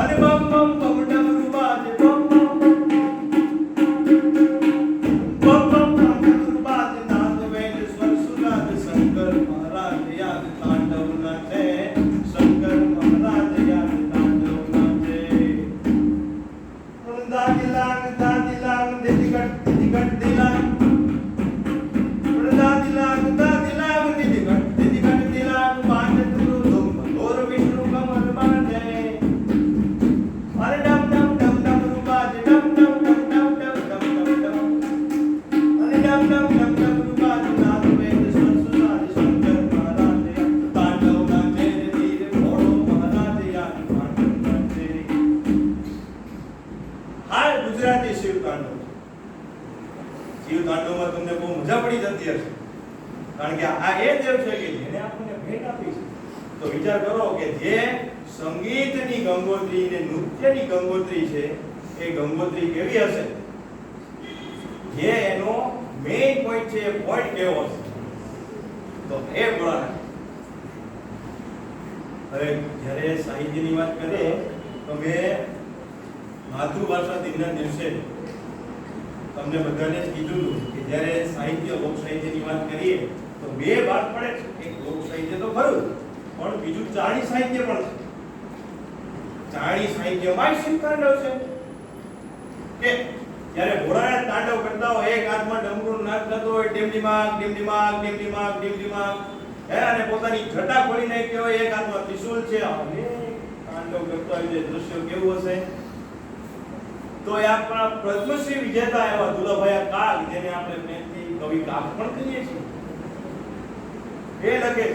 અને બમ બમ બમ ડમરુ બાજે બમ બમ બમ બમ ડમરુ બાજે નાદ વેદ સ્વર સુનાદ શંકર મહારાજ યાદ તાંડવ નાચે શંકર મહારાજ યાદ તાંડવ નાચે. દાદિલાંગ દિદિગટ દિલાંગ દાદિલાંગ દિદિગટ દિલાંગ પાંચ તુરુ ધુમ દોર વિષ્ણુ કમર બાંધે અરે ડમ ડમ ડમ ડમ રૂપા ડમ ડમ ડમ ડમ ડમ ડમ ડમ અરે ડમ ડમ ડમ ડમ રૂપા નાદ વેદ સંસાર શંકર મહારાજ તાંડવ નાચે ધીર ભોળો મહારાજ યાદ તાંડવ નાચે. આ ગુજરાતી શિવ તાંડવ. શિવ તાંડવમાં તમને બહુ મજા પડી જતી હશે, કારણ કે આ એ દેવ છે કે જેને આપણને ભેટ આપી છે. તો વિચાર કરો કે જે સંગીતની ગંગોત્રી ને નૃત્યની ગંગોત્રી છે, એ ગંગોત્રી કેવી હશે? જે એનો મેઇન પોઈન્ટ છે, એ પોઈન્ટ કેવો હશે? તો એ ભોળાનાથ. હવે જ્યારે સાહિત્યની વાત કરીએ તો મેં માતૃભાષા દિનના દિવસે તમને બધાને જ કીધું હતું કે જ્યારે સાહિત્ય લોક સાહિત્યની વાત કરીએ તો બે ભાગ પડે છે. એક લોક સાહિત્ય તો ખરું, પણ બીજું ચારણી સાહિત્ય પણ છે. ચારણી સાહિત્યમાં શિવ તાંડવ છે કે જ્યારે ભોળાનાથ તાંડવ કરતા હોય, એક હાથમાં ડમરૂનો નાદ થતો હોય, ડીમડીમાગ ડીમડીમાગ ડીમડીમાગ ડીમડીમાગ, અને પોતાની જટા ખોલી નાખી હોય, એક હાથમાં ત્રિશૂલ છે, અને તાંડવ કરતા હોય. દ્રશ્ય કેવું હશે? તો એ આપણા પદ્મશ્રી વિજેતા એવા દુલાભાઈ કાગ, જેને આપણે પ્રેમથી કવિ કાગ પણ કહીએ છીએ, એ લખે છે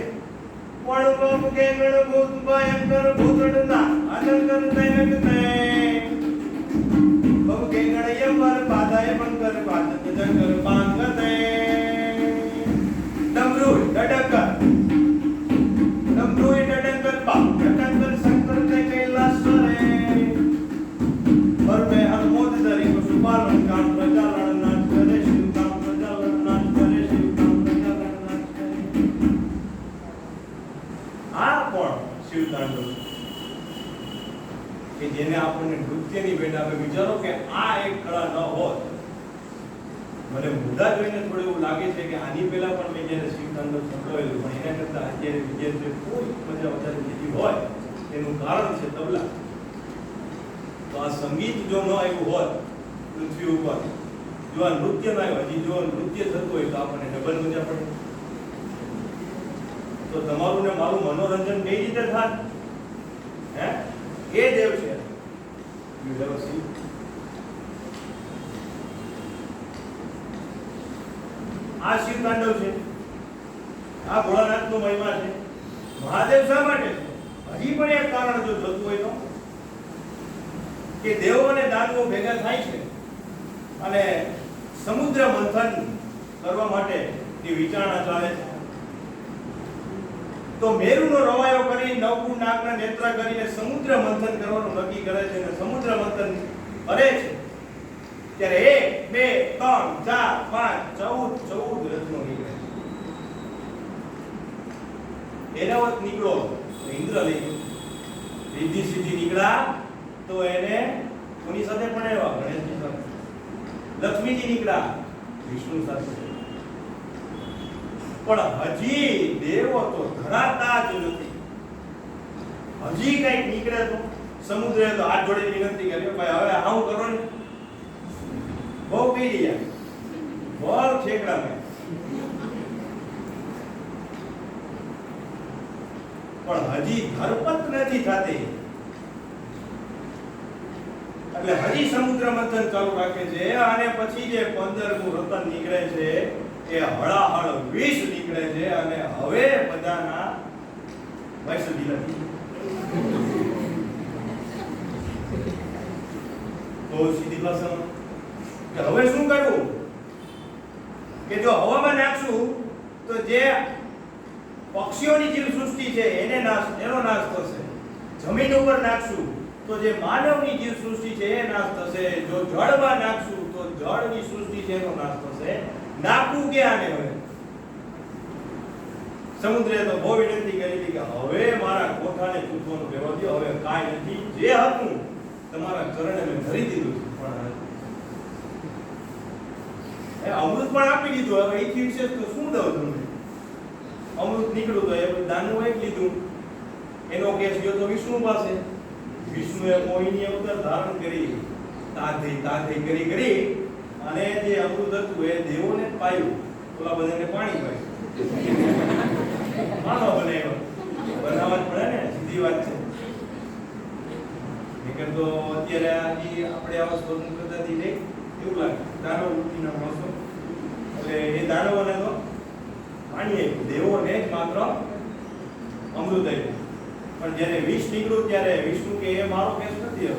પણ કે ગણ ભૂત ભયંકર ભૂતડના અનંકર તૈનક તે બહુ કે ગણ યમર પાદાય બંકર પાદત જંકર પાંગતે ડમરુ ડડકર પા ડડકર શંકર તે કૈલાસરે પર મે હરમોદ ધરી કો સુપાલન કામ પ્રજાલન નાચ કરે શિવ કામ પ્રજાલન નાચ કરે શિવ કામ પ્રજાલન નાચ કરે. આ પણ શિવ તાંડવ કે જેને આપણને નૃત્યની ભેટ આપે. વિચારો કે આ એક કળા ન હોત, મને મુદ્દા જોઈને થોડું એવું લાગે છે કે આની પહેલા પણ મેં જ્યારે શિવ તાંડવ સંભળાવેલું, પણ એના કરતા અત્યારે વિદ્યાર્થીઓ કોઈ મજા વધારે લીધી હોય, એનું કારણ છે તબલા. તો આ સંગીત જો ન આવ્યું હોત પૃથ્વી ઉપર, જો આ નૃત્ય ન આવ્યું, હજી જો નૃત્ય થતું હોય તો આપણને ડબલ મજા પડે. તો તમારું ને મારું મનોરંજન કઈ રીતે થાય? હે, એ દેવ છે. આ શિવ તાંડવ છે, આ ભોળાનાથનો મહિમા છે. મહાદેવ શા માટે છે? હજી પણ એક કારણ જો જોતું હોય તો, કે દેવો અને દાનવો ભેગા થાય છે અને સમુદ્ર મંથન કરવા માટે ની વિચારણા ચાલે છે. તો મેરુનો રવાયો કરી નવકુળ નાગના નેત્ર કરીને સમુદ્ર મંથન કરવાનું નક્કી કરે છે અને સમુદ્ર મંથન કરે છે ત્યારે 1 2 3 4 5 14 રત્નો નીકળે એનાવત નીકળો તો ઇન્દ્ર લઈ ગયો રીધી સીધી નીકળ્યા તો એને કોની સાથે ભણાવ્યા ગણેશજી સાથે લક્ષ્મીજી નીકળ્યા વિષ્ણુ સાથે પણ હજી દેવો તો ધરાતા જ નથી હજી કઈક નીકળે તો સમુદ્રે તો હાથ જોડે વિનંતી કરી ભાઈ હવે આવું કરો ને બહુ કહી રહ્યા બોલ ઠેકડા મેં પણ હજી ધરપત નથી થતી એટલે હજી સમુદ્ર મંથન ચાલુ રાખે છે અને પછી જે 15મું રતન નીકળે છે એ હળાહળ 20 નીકળે છે અને હવે બધાના વૈસદી નથી તો સીધી ભાષામાં કે હવે શું કરવું કે જો હવામાં નાખશું તો જે પક્ષીઓની જીવ સૃષ્ટિ છે એનો નાશ થશે જમીન ઉપર નાખશું તો જે માનવની જીવ સૃષ્ટિ છે એ નાશ થશે જો જળમાં નાખશું તો જળની સૃષ્ટિ છે એનો નાશ થશે નાખવું ક્યાં ને હવે સમુદ્રે તો બહુ વિનંતી કરી કે હવે મારા કોઠાને ચૂકવાનું રહેવા દો હવે કાંઈ નથી જે હતું તમારા ચરણે મેં ધરી દીધું પણ અમૃત પણ આપી દીધું હવે એથી વિશેષ તો શું દઉં તમને અમૃત નીકળ્યું તો એ દાનવું એક લીધું એનો કેસ ગયો તો વિષ્ણુ પાસે વિષ્ણુએ મોહિની અવતાર ધારણ કરી તાધી કરી અને જે અમૃત હતું એ દેવોને પાયું ઓલા બધાને પાણી પાયું માનો બનાવ્યો બનાવવા જ પડે ને સીધી વાત છે નહીતર તો અત્યારે આપણે આવા સ્વરૂપ કરતા હતી એવું લાગે દાનવ વૃત્તિના માણસો એટલે એ દાનવોને તો પાણી આપ્યું દેવોને જ માત્ર અમૃત આપ્યું પણ જ્યારે વિષ નીકળ્યું ત્યારે વિષ્ણુ કે એ મારો કેસ નથી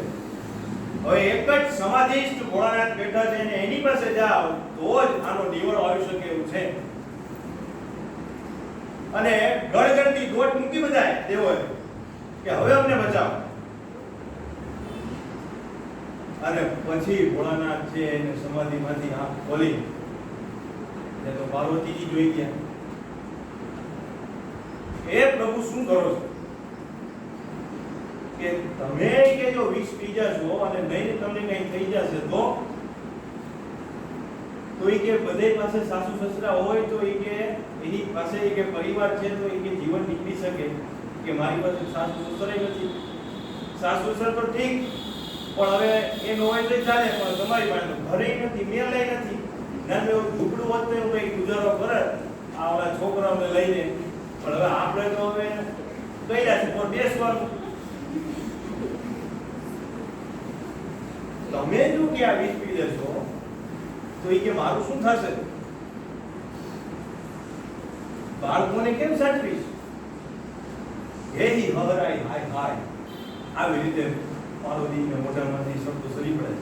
હવે એક જ સમાધિસ્થ ભોળાનાથ બેઠા છે અને એની પાસે જાઓ તો જ આનો નિવડો આવી શકે એવું છે અને ગળગળતી દોટ મૂકી બધાય દેવોએ કે હવે અમને બચાવો અને પછી ભોળાનાથ છે એને સમાધિમાંથી આંખ ખોલી એ તો પાર્વતીજી જોઈ ગયા એ પ્રભુ શું કરો છો કે તમે કે જો વિષ પી જશો અને નહીં તમને કઈ થઈ જશે તો એ કે બધે પાસે સાસુ સસરા હોય તો એ કે એની પાસે એ કે પરિવાર છે તો એ કે જીવન નીકળી શકે કે મારી પાસે સાસુ સસરા નથી સાસુ સસરા તો ઠીક પણ હવે એ ન હોય તો ચાલે પણ તમારી પાસે ઘરે નથી મેલે નથી નાનું એવું ઝૂંપડું હોત તો એવું કઈ ગુજારો કરે આ ઓલા છોકરાઓને લઈને પણ હવે આપણે તો હવે કઈ છે પણ બેસવાનું તમે જો કે આ વિષ પી લેશો તો એ કે મારું શું થશે બાળકોને કેમ સાચવીશ એની હવરાઈ હાય હાય આવી રીતે પાર્વતીને મોઢામાંથી શબ્દો સરી પડે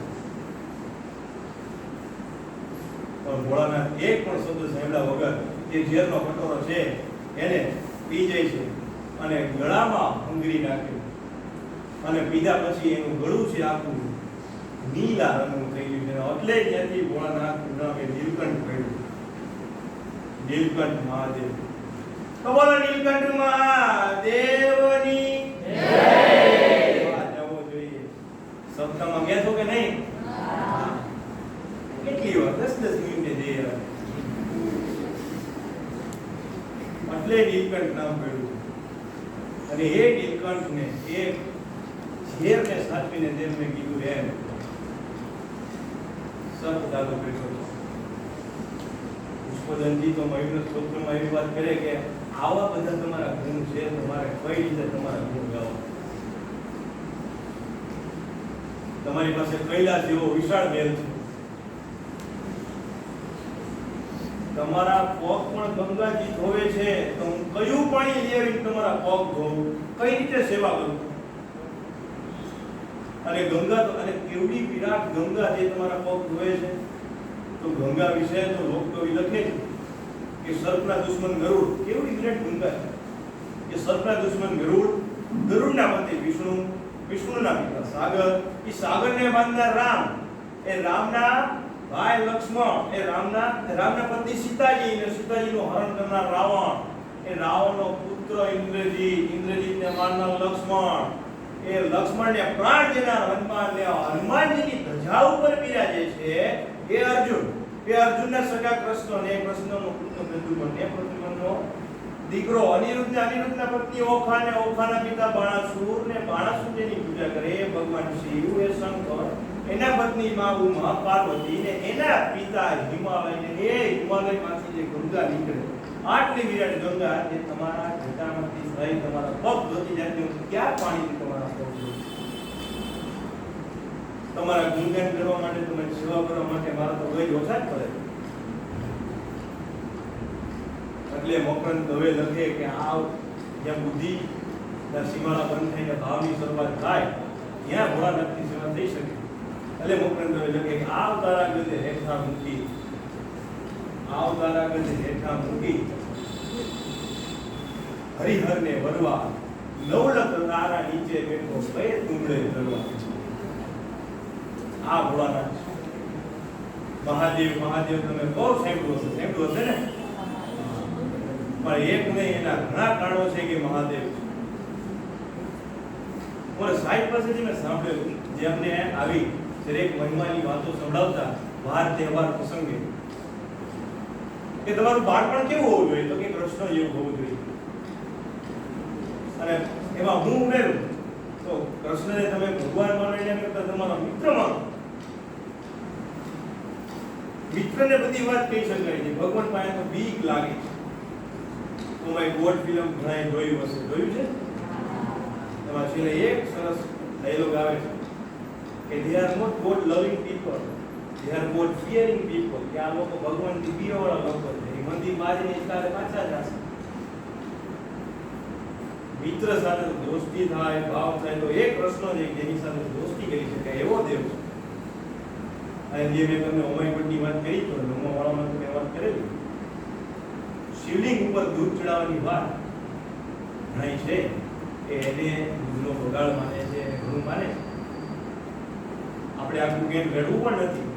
પણ ભોળાનાથ એક પણ શબ્દ સાંભળ્યા વગર એ ઝેરનો કટોરો છે એને પી જાય છે અને ગળામાં હંગરી નાખે અને પીધા પછી એનું ગળું છે આખું નીલા રંગનું થઈ ગયું છે એટલે ત્યાંથી ભોળાનાથનું નામ એ નીલકંઠ પડ્યું નીલકંઠ મહાદેવ તો બોલો નીલકંઠ મહાદેવની જય જવો જોઈએ સપ્તાહમાં ગયા છો કે નહીં કેટલી વાર 10 મિનિટે જઈએ એટલે નીલકંઠ નામ પડ્યું અને એ નીલકંઠને એક ઝેરને સાચવીને તેમને કીધું એમ સત દાદો બેઠો પુષ્પદંતી તો મયુર સ્તોત્રમાં એવી વાત કરે કે આવા બધા તમારા ગુણ છે તમારે કઈ રીતે તમારા ગુણ ગાવા તમારી પાસે કૈલાસ જેવો વિશાળ મહેલ છે તમારા પગ પણ ગંગાજી ધોવે છે તો હું કયું પાણી લેવી તમારા પગ ધોવું કઈ રીતે સેવા કરું અને ગંગા તો અને કેવડી વિરાટ ગંગા જે તમારા પગ ધોવે છે તો ગંગા વિશે તો લોકકવિ લખે છે કે સર્પના દુશ્મન ગરુડ કેવડી વિરાટ ગંગા છે કે સર્પના દુશ્મન ગરુડ, ગરુડના પતિ વિષ્ણુ, વિષ્ણુના પિતા સાગર, એ સાગરને બાંધનાર રામ, એ રામના ભાઈ લક્ષ્મણ, એ રામના પત્ની સીતાજી, અને સીતાજીનું હરણ કરનાર રાવણ, એ રાવણનો પુત્ર ઇન્દ્રજીત, ઇન્દ્રજીતને મારનાર લક્ષ્મણ, એ લક્ષ્મણને પ્રાણ દેનાર હનુમાન, ને હનુમાનજીની ધજા ઉપર બિરાજે છે એ અર્જુન, એ અર્જુનના સગા કૃષ્ણ, ને કૃષ્ણનો પુત્ર પ્રદ્યુમન, એ પ્રદ્યુમનનો દીકરો અનિરુદ્ધ, ને અનિરુદ્ધના પત્ની ઓખા, ને ઓખાના પિતા બાણાસુર, ને બાણાસુર જેની પૂજા કરે એ ભગવાન શિવ, એ શંકર, એના પત્ની માં ઉમા પાર્વતી, ને એના પિતા હિમાલય, ને એ હિમાલયમાંથી જે ગંગા નીકળે, આટલી વિરાટ ગંગા જે તમારા ઘટામાંથી થઈ તમારા પગ ધોતી જાય છે, ક્યાં પાણીથી તમારા પગ ધોતી? તમારા ગુણગાન કરવા માટે, તમારી સેવા કરવા માટે મારા તો વય ઓછા જ પડે. એટલે મકરંદ દવે લખે કે આ જ્યાં બુદ્ધિ, ત્યાં સીમાડા બંધ થઈને ભાવની શરૂઆત થાય, ત્યાં ભોળાનાથની સેવા થઈ શકે. એટલે મકરંદ દવે લખે કે આવ તારા ગજે હેઠા મૂકી, આવ તારા ગજે હેઠા મૂકી, હરિહરને વરવા, નવલખ તારા નીચે બેઠો બે તુંબડે ધરવા. આ ભોળાનાથ મહાદેવ, મહાદેવ તમે બહુ સાંભળ્યું હશે ને? પણ એક નહીં, એના ઘણા કારણો છે કે મહાદેવ છે. મને સાહેબ પાસેથી મેં સાંભળ્યું, જે અમને આવી દરેક મહિમાની વાતો સંભળાવતા વાર તહેવાર પ્રસંગે, કે તમારું બાળપણ કેવું હોવું જોઈએ? તો કે કૃષ્ણ જેવું હોવું જોઈએ. અને એમાં હું ઉમેરું તો કૃષ્ણને તમે ભગવાન માનો એના કરતા તમારા મિત્ર માનો. મિત્રને બધી વાત કહી શકાય છે, ભગવાન પાસે તો બીક લાગે છે. તો મારી ગોડ ફિલ્મ ઘણાએ જોયું હશે, જોયું છે? એમાં છેલ્લે એક સરસ ડાયલોગ આવે છે કે they are not God loving people, they are God fearing people. કે આ લોકો ભગવાનથી બીવાવાળા લોકો છે, એ મંદિર બાજને તારે પાછા જશે. મિત્ર સાથે દોસ્તી થાય, ભાવ થાય, તો એક પ્રશ્ન છે જેની સાથે દોસ્તી કરી શકાય એવો દેવ છે. અને જે મેં તમને ઓમાઈપટની વાત કરી, તો નોમાવાળામાં તમે વાત કરેલી, શિવલિંગ ઉપર દૂધ ચડાવવાની વાત ઘણી છે કે એને દૂધનો બગાડ માને છે, ઘણું માને છે. આપણે આખું કેમ રડવું પણ નથી,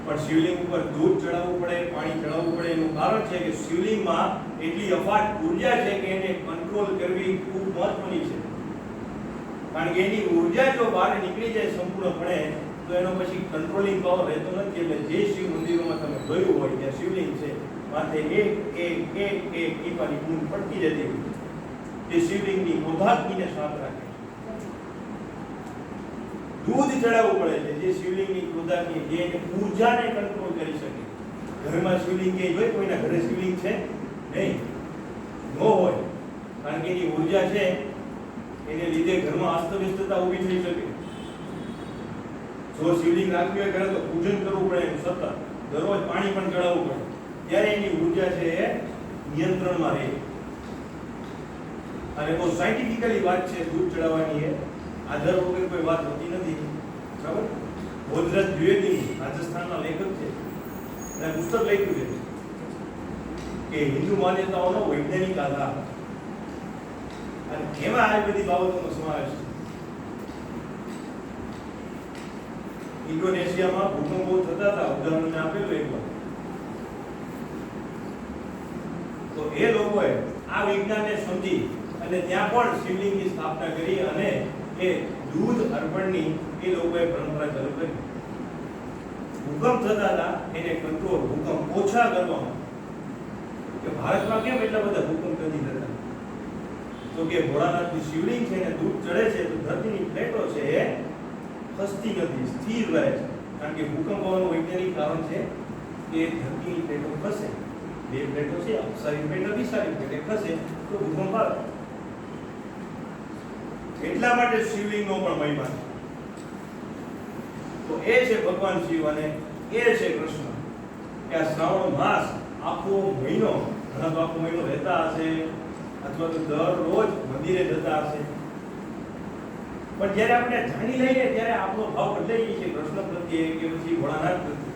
પણ શિવલિંગ ઉપર દૂધ ચડાવવું પડે, પાણી ચડાવવું પડે. એનું કારણ છે કે શિવલિંગમાં એટલી અફાટ ઉર્જા છે કે એને કંટ્રોલ કરવી ખૂબ મહત્વની છે. કારણ કે એની ઉર્જા જો બહાર નીકળી જાય સંપૂર્ણપણે, તો એનો પછી કંટ્રોલિંગ પાવર રહેતો નથી. એટલે જે શિવ મંદિરોમાં તમે જોયું હોય ત્યાં શિવલિંગ છે, માથે એક ટીપાની બૂંદ પડતી જતી હોય, જે શિવલિંગની ક્રોધાગ્નિને શાંત રાખે. દૂધ ચડાવવું પડે છે જે શિવલિંગની ક્રોધાગ્નિ, જે એની ઉર્જાને કંટ્રોલ કરી શકે. ઘરમાં શિવલિંગ કે હોય, કોઈના ઘરે શિવલિંગ છે નહીં, ન હોય, કારણ કે એની ઉર્જા છે, એને લીધે ઘરમાં અસ્તવ્યસ્તતા ઊભી થઈ શકે. જો શિવલિંગ રાખ્યું હોય ઘરે, તો પૂજન કરવું પડે એનું સતત, દરરોજ પાણી પણ ચડાવવું પડે, ત્યારે એની ઉર્જા છે એ નિયંત્રણમાં રહે. અને બહુ સાયન્ટિફિકલી વાત છે દૂધ ચડાવવાની, એ આધાર વગર કોઈ વાત હોતી નથી. બરાબર? બોધરાજ દ્વિવેદી રાજસ્થાનના લેખક છે, અને પુસ્તક લખ્યું છે કે હિન્દુ માન્યતાઓનો વૈજ્ઞાનિક આધાર, અને એમાં આ બધી બાબતોનો સમાવેશ છે. ઇન્ડોનેશિયામાં ભૂકંપ બહુ થતા હતા, ઉદાહરણ મેં આપેલું એકવાર. તો એ લોકોએ આ વિજ્ઞાનને સમજી અને ત્યાં પણ શિવલિંગની સ્થાપના કરી, અને એ દૂધ અર્પણની એ લોકોએ પરંપરા ચાલુ કરી. ભૂકંપ થતા હતા એને કંટ્રોલ, ભૂકંપ ઓછા કરવામાં. કે ભારતમાં કેમ એટલા બધા ભૂકંપ નથી થતા? તો કે ભોળાનાથની શિવલિંગ છે ને દૂધ ચડે છે, તો ધરતીની પ્લેટો છે એ ખસતી નથી, સ્થિર રહે છે. કારણ કે ભૂકંપ આવવાનું વૈજ્ઞાનિક કારણ છે કે ધરતીની પ્લેટો ખસે. બે પ્લેટો છે, અપસારી પ્લેટ, અભિસારી પ્લેટ, ખસે તો ભૂકંપ આવે. એટલા માટે શિવલિંગનો પણ મહિમા છે. તો એ છે ભગવાન શિવ અને એ છે કૃષ્ણ. કે આ શ્રાવણ માસ આખો મહિનો, ઘણા તો આખો મહિનો રહેતા હશે, અથવા તો દરરોજ મંદિરે જતા હશે, પણ જ્યારે આપણે જાણી લઈએ ત્યારે આપણો ભાવ બદલાઈ જાય છે કૃષ્ણ પ્રત્યે કે પછી ભોળાનાથ પ્રત્યે.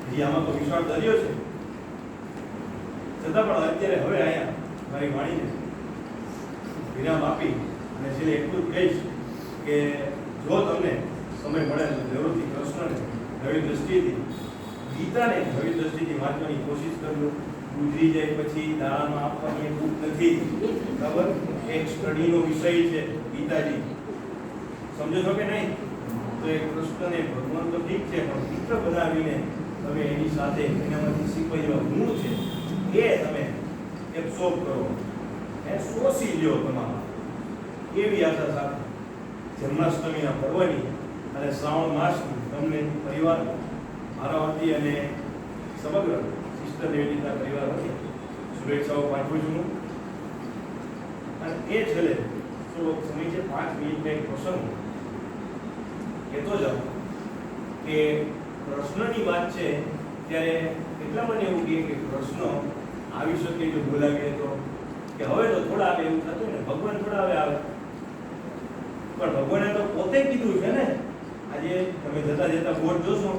હજી આમાં તો વિશાળ દરિયો છે. છતાં પણ અત્યારે હવે અહીંયા મારી વાણીને વિરામ આપી અને છેલ્લે એટલું જ કહીશ કે જો તમને સમય મળે તો જરૂરથી કૃષ્ણને નવી દ્રષ્ટિથી, ગીતાને નવી દ્રષ્ટિથી વાંચવાની કોશિશ કરજો. ગુજરી જાય પછી દાડામાં આપવાની બુક નથી, બરાબર? એક સ્ટડીનો વિષય છે ગીતાજી, સમજો છો કે નહીં? તો એ કૃષ્ણને ભગવાન તો ઠીક છે, પણ મિત્ર બનાવીને તમે એની સાથે એનામાંથી શીખવા જેવા ગુણ છે એ તમે એબ્સોર્બ કરો, એ શોષી લ્યો તમારા. એવી આશા સાથે જન્માષ્ટમીના પર્વની અને શ્રાવણ માસની તમને પરિવાર મારા વતી અને સમગ્ર સિસ્ટર નિવેદિતા પરિવાર વતી શુભેચ્છાઓ પાઠવું છું. અને એ છેલ્લે થોડોક સમય છે, 5 મિનિટનો એક પ્રસંગ કહેતો જાઉં કે કૃષ્ણની વાત છે ત્યારે એટલા મને એવું કહે કે કૃષ્ણ આવી શકે જો બોલાવીએ તો, કે હવે તો થોડા આવે એવું થતું ને, ભગવાન થોડા હવે આવે, પણ ભગવાને તો પોતે કીધું છે ને. આજે તમે જતા જતા બોર્ડ જોશો,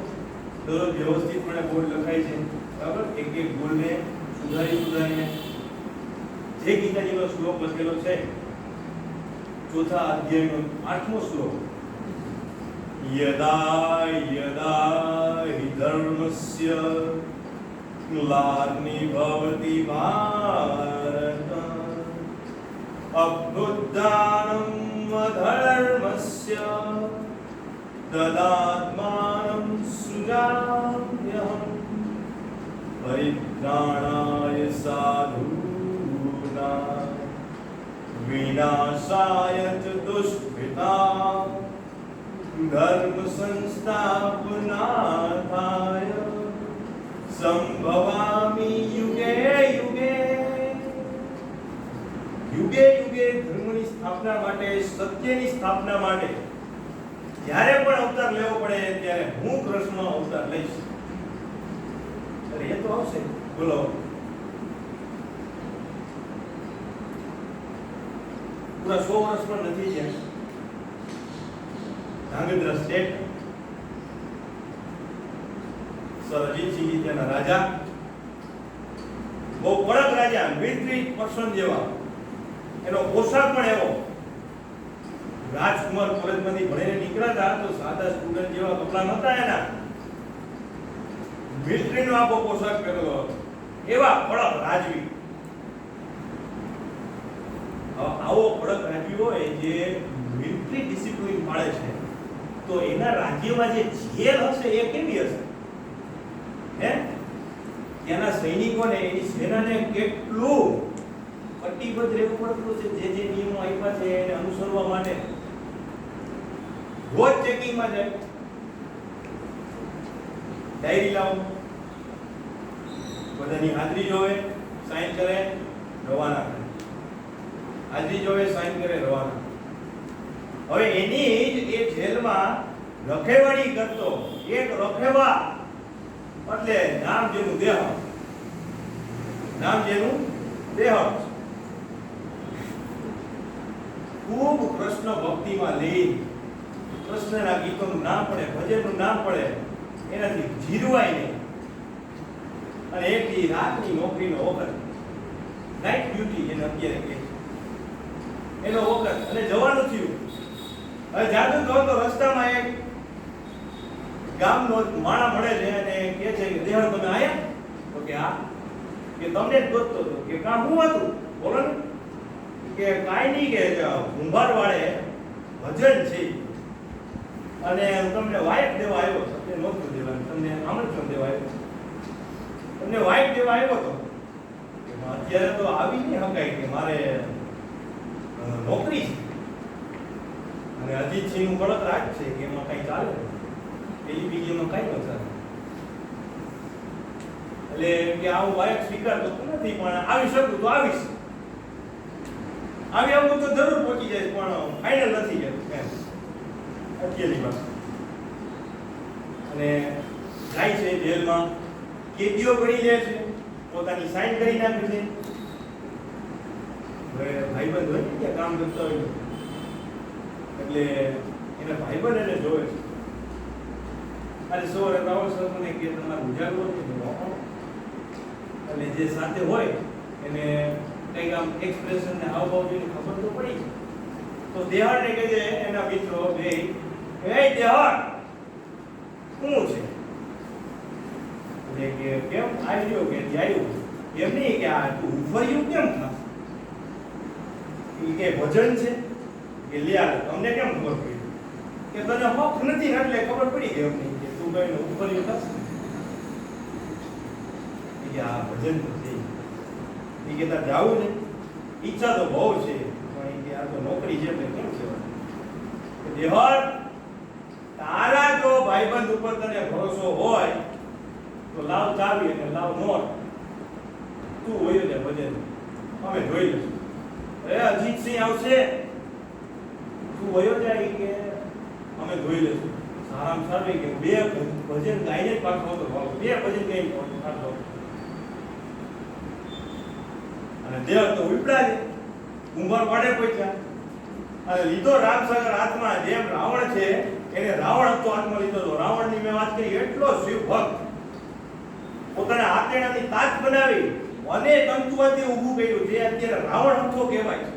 દરરોજ વ્યવસ્થિતપણે બોર્ડ લખાય છે, બરાબર? એક એક બોર્ડને સુધારીને જે ગીતાજીનો શ્લોક લખેલો છે, 4થા અધ્યાયનો 8મો શ્લોક, યદા યદા હિ ધર્મસ્ય ગ્લાનિર્ભવતિ ભારત અભ્યુત્થાનમ અધર્મસ્ય તદાત્માनं સૃજામ્યહં પરિત્રાણાય સાધૂનાં વિનાશાય ચ દુષ્કૃતાં ધર્મ સંસ્થાપનાર્થાય સંભવામિ યુગે યુગે. યુગે યુગે ધર્મની સ્થાપના માટે, સત્યની સ્થાપના માટે જ્યારે પણ અવતાર લેવો પડે ત્યારે હું કૃષ્ણ અવતાર લઈશ. અરે એ તો આવશે, બોલો. પૂરા 100 વર્ષ પણ નથી છે. ધાંગધ્રા સ્ટેટ સર અજીતસિંહ ત્યાંના રાજા, બહુ કડક રાજા, મિલિટરી પર્સન જેવા, એનો પોશાક પણ એવો. રાજકુમાર કોલેજમાંથી ભણીને નીકળ્યા હતા તો સાદા સ્ટુડન્ટ જેવા કપડા નહોતા એના, મિલિટરીનો આખો પોશાક પહેરેલો હતો, એવા કડક રાજવી. આવો કડક રાજવી હોય જે મિલિટરી ડિસિપ્લિન પાળે છે, તો એના રાજ્યમાં જે જેલ હશે એ કેવી હશે? હે, ત્યાંના સૈનિકોને, એની સેનાને કેટલું કટિબદ્ધ રહેવું પડતું છે, જે નિયમો આપ્યા છે એને અનુસરવા માટે. રોજ ચેકિંગમાં જાય, ડાયરી લાવો, બધાની હાજરી જોવે, સાઈન કરે, રવાના કરે. હાજરી જોવે, સાઈન કરે, રવાના. હવે એની જ એ જેલમાં રખેવાળી કરતો એક રખેવા, એટલે નામ જેનું દેહ, નામ જેનું દેહ, ખૂબ કૃષ્ણ ભક્તિમાં લીન, કૃષ્ણના ગીતોનું નામ પડે, ભજનનું નામ પડે, એનાથી જીરવાય નહીં. અને એકથી રાતની નોકરીનો વખત, નાઇટ ડ્યુટી એને અત્યારે કહે છે, એનો વખત, અને જવાનું થયું. હવે જાતું તો રસ્તામાં એક ગામનો માણા મળે છે અને કહે છે કે દેહ તમે આયા? તો કે હા. કે તમને જ ગોતતો હતો. કે કામ શું હતું? બોલો ને. કે કાંઈ નહીં, કે કુંભાર વાળે ભજન છે અને તમને વાઇફ દેવા આવ્યો, તમને નોકરી દેવા, તમને આમંત્રણ દેવા આવ્યો, તમને વાઇફ દેવા આવ્યો હતો. અત્યારે તો આવી નહીં શકાય, કે મારે નોકરી છે અને અજીતસિંહનું કડક રાજ છે કે એમાં કઈ ચાલે, પેલી બીજીમાં કઈ ન ચાલે. એટલે કે આવું વાઇફ સ્વીકારતો નથી, પણ આવી શકું તો આવીશ, આવી આવું તો જરૂર પહોંચી જાય, પણ ફાઇનલ નથી જતું એમ અત્યારની વાત. અને જાય છે જેલમાં, કેદીઓ ગણી લે છે, પોતાની સાઈન કરી નાખે છે. હવે ભાઈબંધ હોય ને કામ કરતા હોય એટલે એને ભાઈબંધ એને જોવે છે. અને સવારે રાવળ સર મને કે તમારે ઉજાગરો છે, એટલે જે સાથે હોય એને કંઈક આમ એક્સપ્રેશન ને હાવભાવ જોઈને ખબર તો પડી. તો દેહળને કહે છે એના મિત્રો બે, એ દેહળ શું છે? એટલે કે કેમ આવ્યો કે આવ્યું એમ નહીં કે આ તું ઉફર્યું કેમ ખાસ? એ કે ભજન છે કે લે આ તમને કેમ ખબર પડી? કે તને હક નથી ને એટલે ખબર પડી કે એમ નહીં કે તું કઈ ઉફર્યું ખાસ? કે આ ભજન તો છે. એ કે તાર જાવું છે? ઈચ્છા તો બહુ છે પણ એ કે આ તો નોકરી છે એટલે કેમ છે? દેહળ તારા જો ભાઈબંધ ઉપર તને ભરોસો હોય તો લાવ ચાવી અને લાવ નોટ, તું હોય ને ભજન અમે જોઈ લઈશું. અરે અજીતસિંહ આવશે, તું વયો જાય કે અમે જોઈ લઈશું. સારામાં સારું કે બે ભજન ગાઈને જ પાછો હતો, બે ભજન ગાઈને પાછો. અને દેવ તો ઉપડા છે, કુંભાર પાડે પહોંચ્યા અને લીધો રામસાગર હાથમાં. જેમ રાવણ છે એને રાવણ હતો હાથમાં લીધો હતો. રાવણની મેં વાત કરી, એટલો શિવ ભક્ત પોતાના હાથેણાની તાજ બનાવી અને તંતુવાથી ઊભું કર્યું, જે અત્યારે રાવણ હતો કહેવાય છે.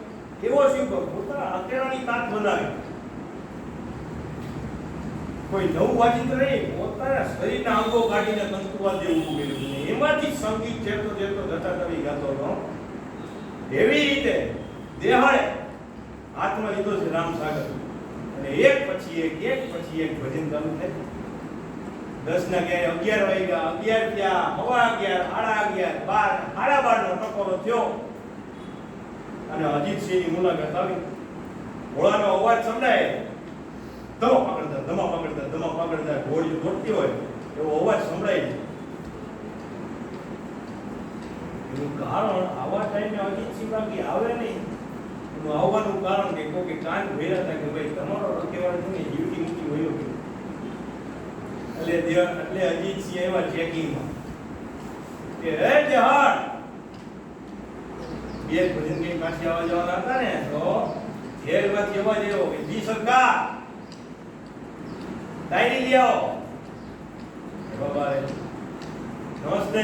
એવો શિવ ભક્ત પોતાના હાથેણાની તાજ બનાવી, કોઈ નવું વાંચિત્ર નહીં, પોતાના શરીરના અંગો કાઢીને તંતુવાથી ઊભું કર્યું. એમાંથી સંગીત જેતો જેતો જતા કરી ગાતો હતો. એવી રીતે દેહળે હાથમાં લીધો છે રામસાગર અને એક પછી એક ભજન ચાલુ થાય. 10 ના ક્યાંય 11 વાગ્યા, 11 થયા, 11, 11:30, 12, 12:30 નો ટકોરો થયો અને અજીતસિંહની મુલાકાત આવી. ઘોડાનો અવાજ સંભળાય, ધમા પકડતા ઘોડી દોડતી હોય એવો અવાજ સંભળાય છે. એનું કારણ આવા ટાઈમે અજીતસિંહ બાકી આવે નહીં. એનું આવવાનું કારણ કે કોઈ કાન ભેરા હતા કે ભાઈ તમારો રખેવાળ છે ને ડ્યુટી મૂકી હોયો કે એટલે અજીતસિંહ આવ્યા ચેકિંગમાં કે હે જહાડ બે ભજન કઈ પાછી આવવા જવાના હતા ને તો જેલમાંથી અવાજ આવ્યો કે જી સરકાર ડાયરી લઈ આવો. બાબા નમસ્તે,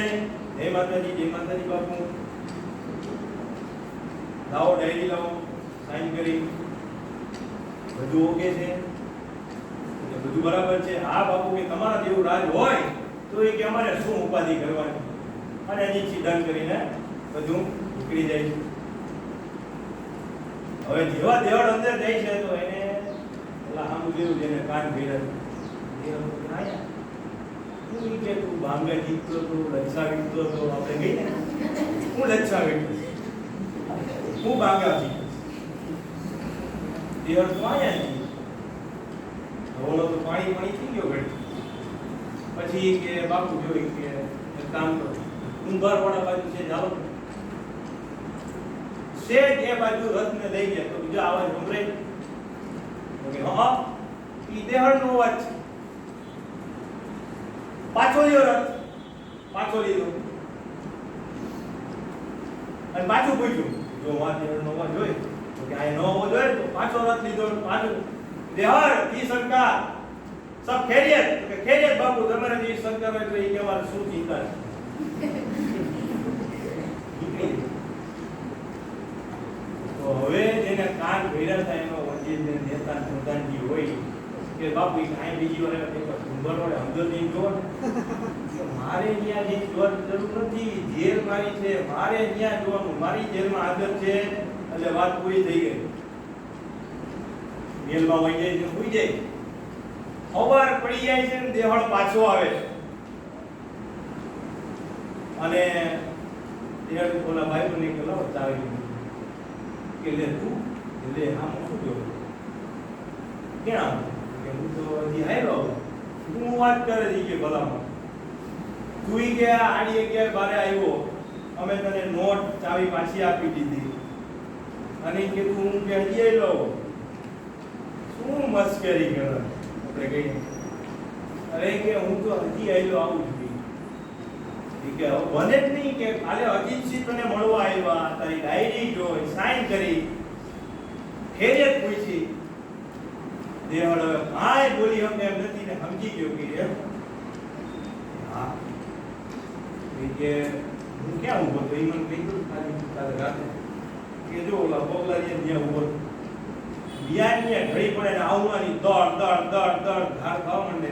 જય માતાજી બાપુ, લાવો ડાયરી લાવો, સાઈન કરી. બધું ઓકે છે, બધું બરાબર છે? હા બાપુ કે તમારા જેવું રાજ હોય તો એ કે અમારે શું ઉપાધિ કરવાની. અને એની સિદ્ધાંત કરીને બધું નીકળી જાય છે. હવે જેવા દેવળ અંદર જાય છે તો એને પેલા આમ જેવું જેને કાન ભેરા કે તું બાંગા જીતતો તો લચ્છા વીટતો તો આપણે કહીએ ને હું લચ્છા વીટતો હું બાંગા જીતો દેવળ તો આયા નહીં. ધોળો તો પાણી થઈ ગયો ઘડી. પછી કે બાપુ જોઈ કે એક કામ કરો, કુંભાર વાળા બાજુ છે જાઓ શેઠ એ બાજુ રથને લઈ ગયા તો બીજો આવાજ સંભળાય કે હા ઈ દેહળનો અવાજ છે. પાછો લ્યો રથ, પાછો લીધો અને પાછું પૂછ્યું જો વાત દેહળનો અવાજ હોય તો કે આ ન હોવો જોઈએ તો પાછો રથ લીધો. પાછું દેહળ જી સરકાર સબ ખેરિયત કે ખેરિયત બાપુ તમારા જે સરકાર હોય તો એ કહેવા શું ચિંતા છે. તો હવે જેને કાન ભેરા થાય એનો વચ્ચે નેતા પ્રધાનજી હોય કે બાપુ કાંઈ બીજી વાર કુંભાર વડે અંદર નહીં જોવો મારે ત્યાં જે જોવાની જરૂર નથી. જેલ મારી છે, મારે ત્યાં જોવાનું. મારી જેલમાં હાજર છે એટલે વાત પૂરી થઈ ગઈ. જેલમાં વહી જાય છે, સુઈ જાય. ખબર પડી જાય છે ને દેહળ પાછો આવે છે અને દેહળ બોલા ભાઈ મને કે લાવો ચાવી કે લે તું લે આમ શું જોયું ક્યાં કે હું તો હજી આવ્યો હું વાત કરે છે કે ભલામાં તું કે આડી 11 12 આવ્યો અમે તને નોટ ચાવી પાછી આપી દીધી અને કે તું કે હજી આવ્યો શું મસ્કરી કરે આપણે કહીએ અરે કે હું તો હજી આવ્યો આવું છું કે બને જ નહીં કે કાલે અજીતસિંહ તને મળવા આવ્યા, તારી ડાયરી જોઈ, સાઈન કરી, ખેરિયત પૂછી. દેહળ હવે કાંઈ બોલી અમને એમ નથી ને સમજી ગયો કે એમ હા કે હું ક્યાં ઊભો હતો એ મને કીધું ખાલી કાલે રાતે કે જો ઓલા બોગલાજી ત્યાં ઊભો હતો બિયાની ઘડી પડે ને આવવાની દોડ દોડ દોડ દોડ ઘાર ખાવા માંડે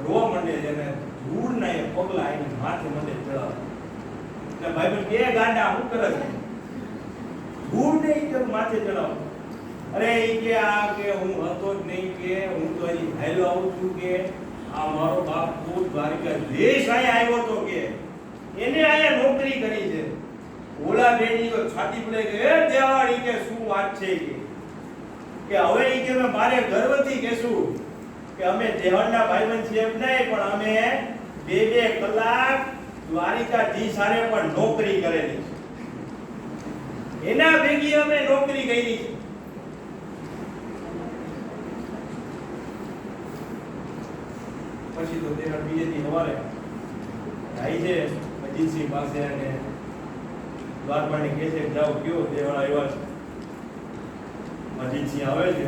રોવા માંડે એને ધૂળ ના એ પગલા આવીને માથે માંડે ચડાવે એટલે ભાઈ પણ કે ગાંડા શું કરે છે ધૂળ ને ઈ કે માથે ચડાવે અરે ઈ કે આ કે હું હતો જ નહીં કે હું તો હજી હાલ્યો આવું છું કે આ મારો બાપ ખૂબ દ્વારિકા દેશ આયા આવ્યો તો કે એને આયા નોકરી કરી છે ઓલા બેની તો છાતી પડે કે એ દેવાળી કે શું વાત છે કે હવે ઈ કે મારે ગર્વથી કહેશું કે અમે દેવાળના ભાઈબંધ છીએ એમ નહીં પણ અમે 2-2 કલાક દ્વારિકાધીશ સારે પણ નોકરી કરેલી છે એના ભેગી અમે નોકરી કરી છે પછી તો તે બીજેથી હવારે જાય છે અજીતસિંહ પાસે અને દ્વારપાણી કહે છે જાઓ કયો દેવાળ આવ્યા છે અજીતસિંહ આવે છે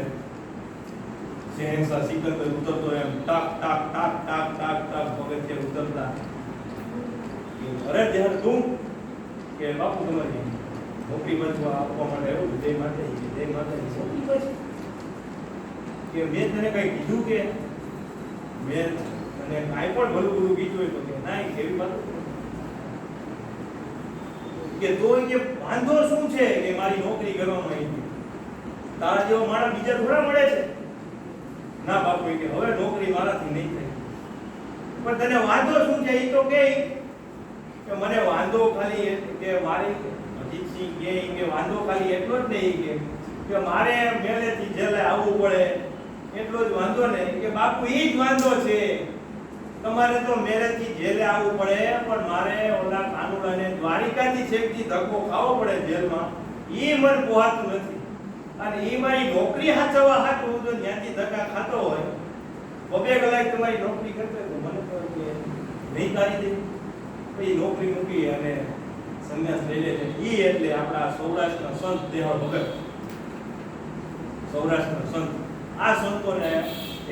શહેનશાહ સિકંદર ઉતરતો એમ ટાક ટાક ટાક ટાક ટાક ટાક પગથિયે ઉતરતા અરે ત્યારે તું કે બાપુ તમારી નોકરી બચવા આપવા માટે આવ્યું તે માટે નોકરી બચી કે મેં તને કઈ કીધું કે મેં તને કાંઈ પણ ભલું ભલું કીધું હોય તો કે ના એવી વાત કે તો કે વાંધો શું છે કે મારી નોકરી કરવામાં આવી તારા જેવો માણસ બીજા થોડા મળે છે ના બાપુ કે હવે નોકરી મારાથી નહીં થાય પણ તને વાંધો શું છે એ તો કે મને વાંધો ખાલી કે મારી અજીતસિંહ કે વાંધો ખાલી એટલો જ નહીં કે મારે મેલેથી જેલે આવવું પડે એટલો જ વાંધો નહીં કે બાપુ એ જ વાંધો છે તમારે તો મેરેથી જેલે આવવું પડે પણ મારે ઓલા કાનુડાને દ્વારિકાથી છેકથી ધક્કો ખાવો પડે જેલમાં એ મને પોહાતું નથી અને એ મારી નોકરી હાચવવા હાચું જો ત્યાંથી ધક્કા ખાતો હોય 2 કલાક તમારી નોકરી કરતો હોય તો મને તો નહીં તારી દે પછી નોકરી મૂકી અને સંન્યાસ લઈ લે છે ઈ એટલે આપણા સૌરાષ્ટ્રના સંત દેહળ ભગત સૌરાષ્ટ્રના સંત આ સંતોને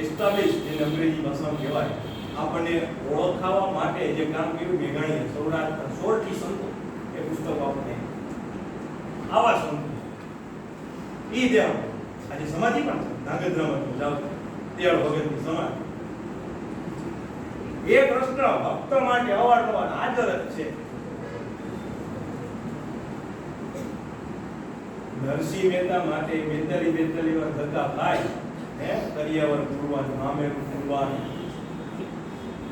એસ્ટાબ્લિશ જેને અંગ્રેજી ભાષામાં કહેવાય આપણને ઓળખાવા માટે જે કામ કર્યું મેઘાણીએ સૌરાષ્ટ્રના 16 સંતો એ પુસ્તકો આપણને આવા સંતો ઈ દેવ આજે સમાધિ પણ ધાંગધ્રામાં જાવ દેવ ભગતની સમાધિ એ પ્રશ્ન ભક્ત માટે અવારનવાર હાજર જ છે નરસિંહ મહેતા માટે 42 વાર ધક્કા ખાય હે કરિયાવર પૂરવાન મામેરું પૂરવાન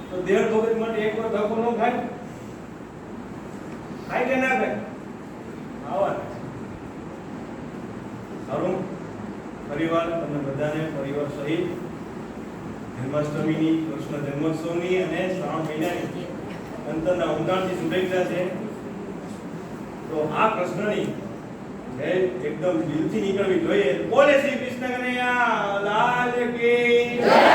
તો દેવ ભગત માટે એક વાર ધક્કો ન ખાય ખાય કે ના ખાય આવા સારું પરિવાર તમને બધાને પરિવાર સહિત જન્માષ્ટમીની કૃષ્ણ જન્મોત્સવની અને શ્રાવણ મહિનાની અંતરના ઊંડાણથી શુભેચ્છા છે તો આ કૃષ્ણની જય એકદમ દિલથી નીકળવી જોઈએ બોલે શ્રી કૃષ્ણ કનૈયા લાલ કી જય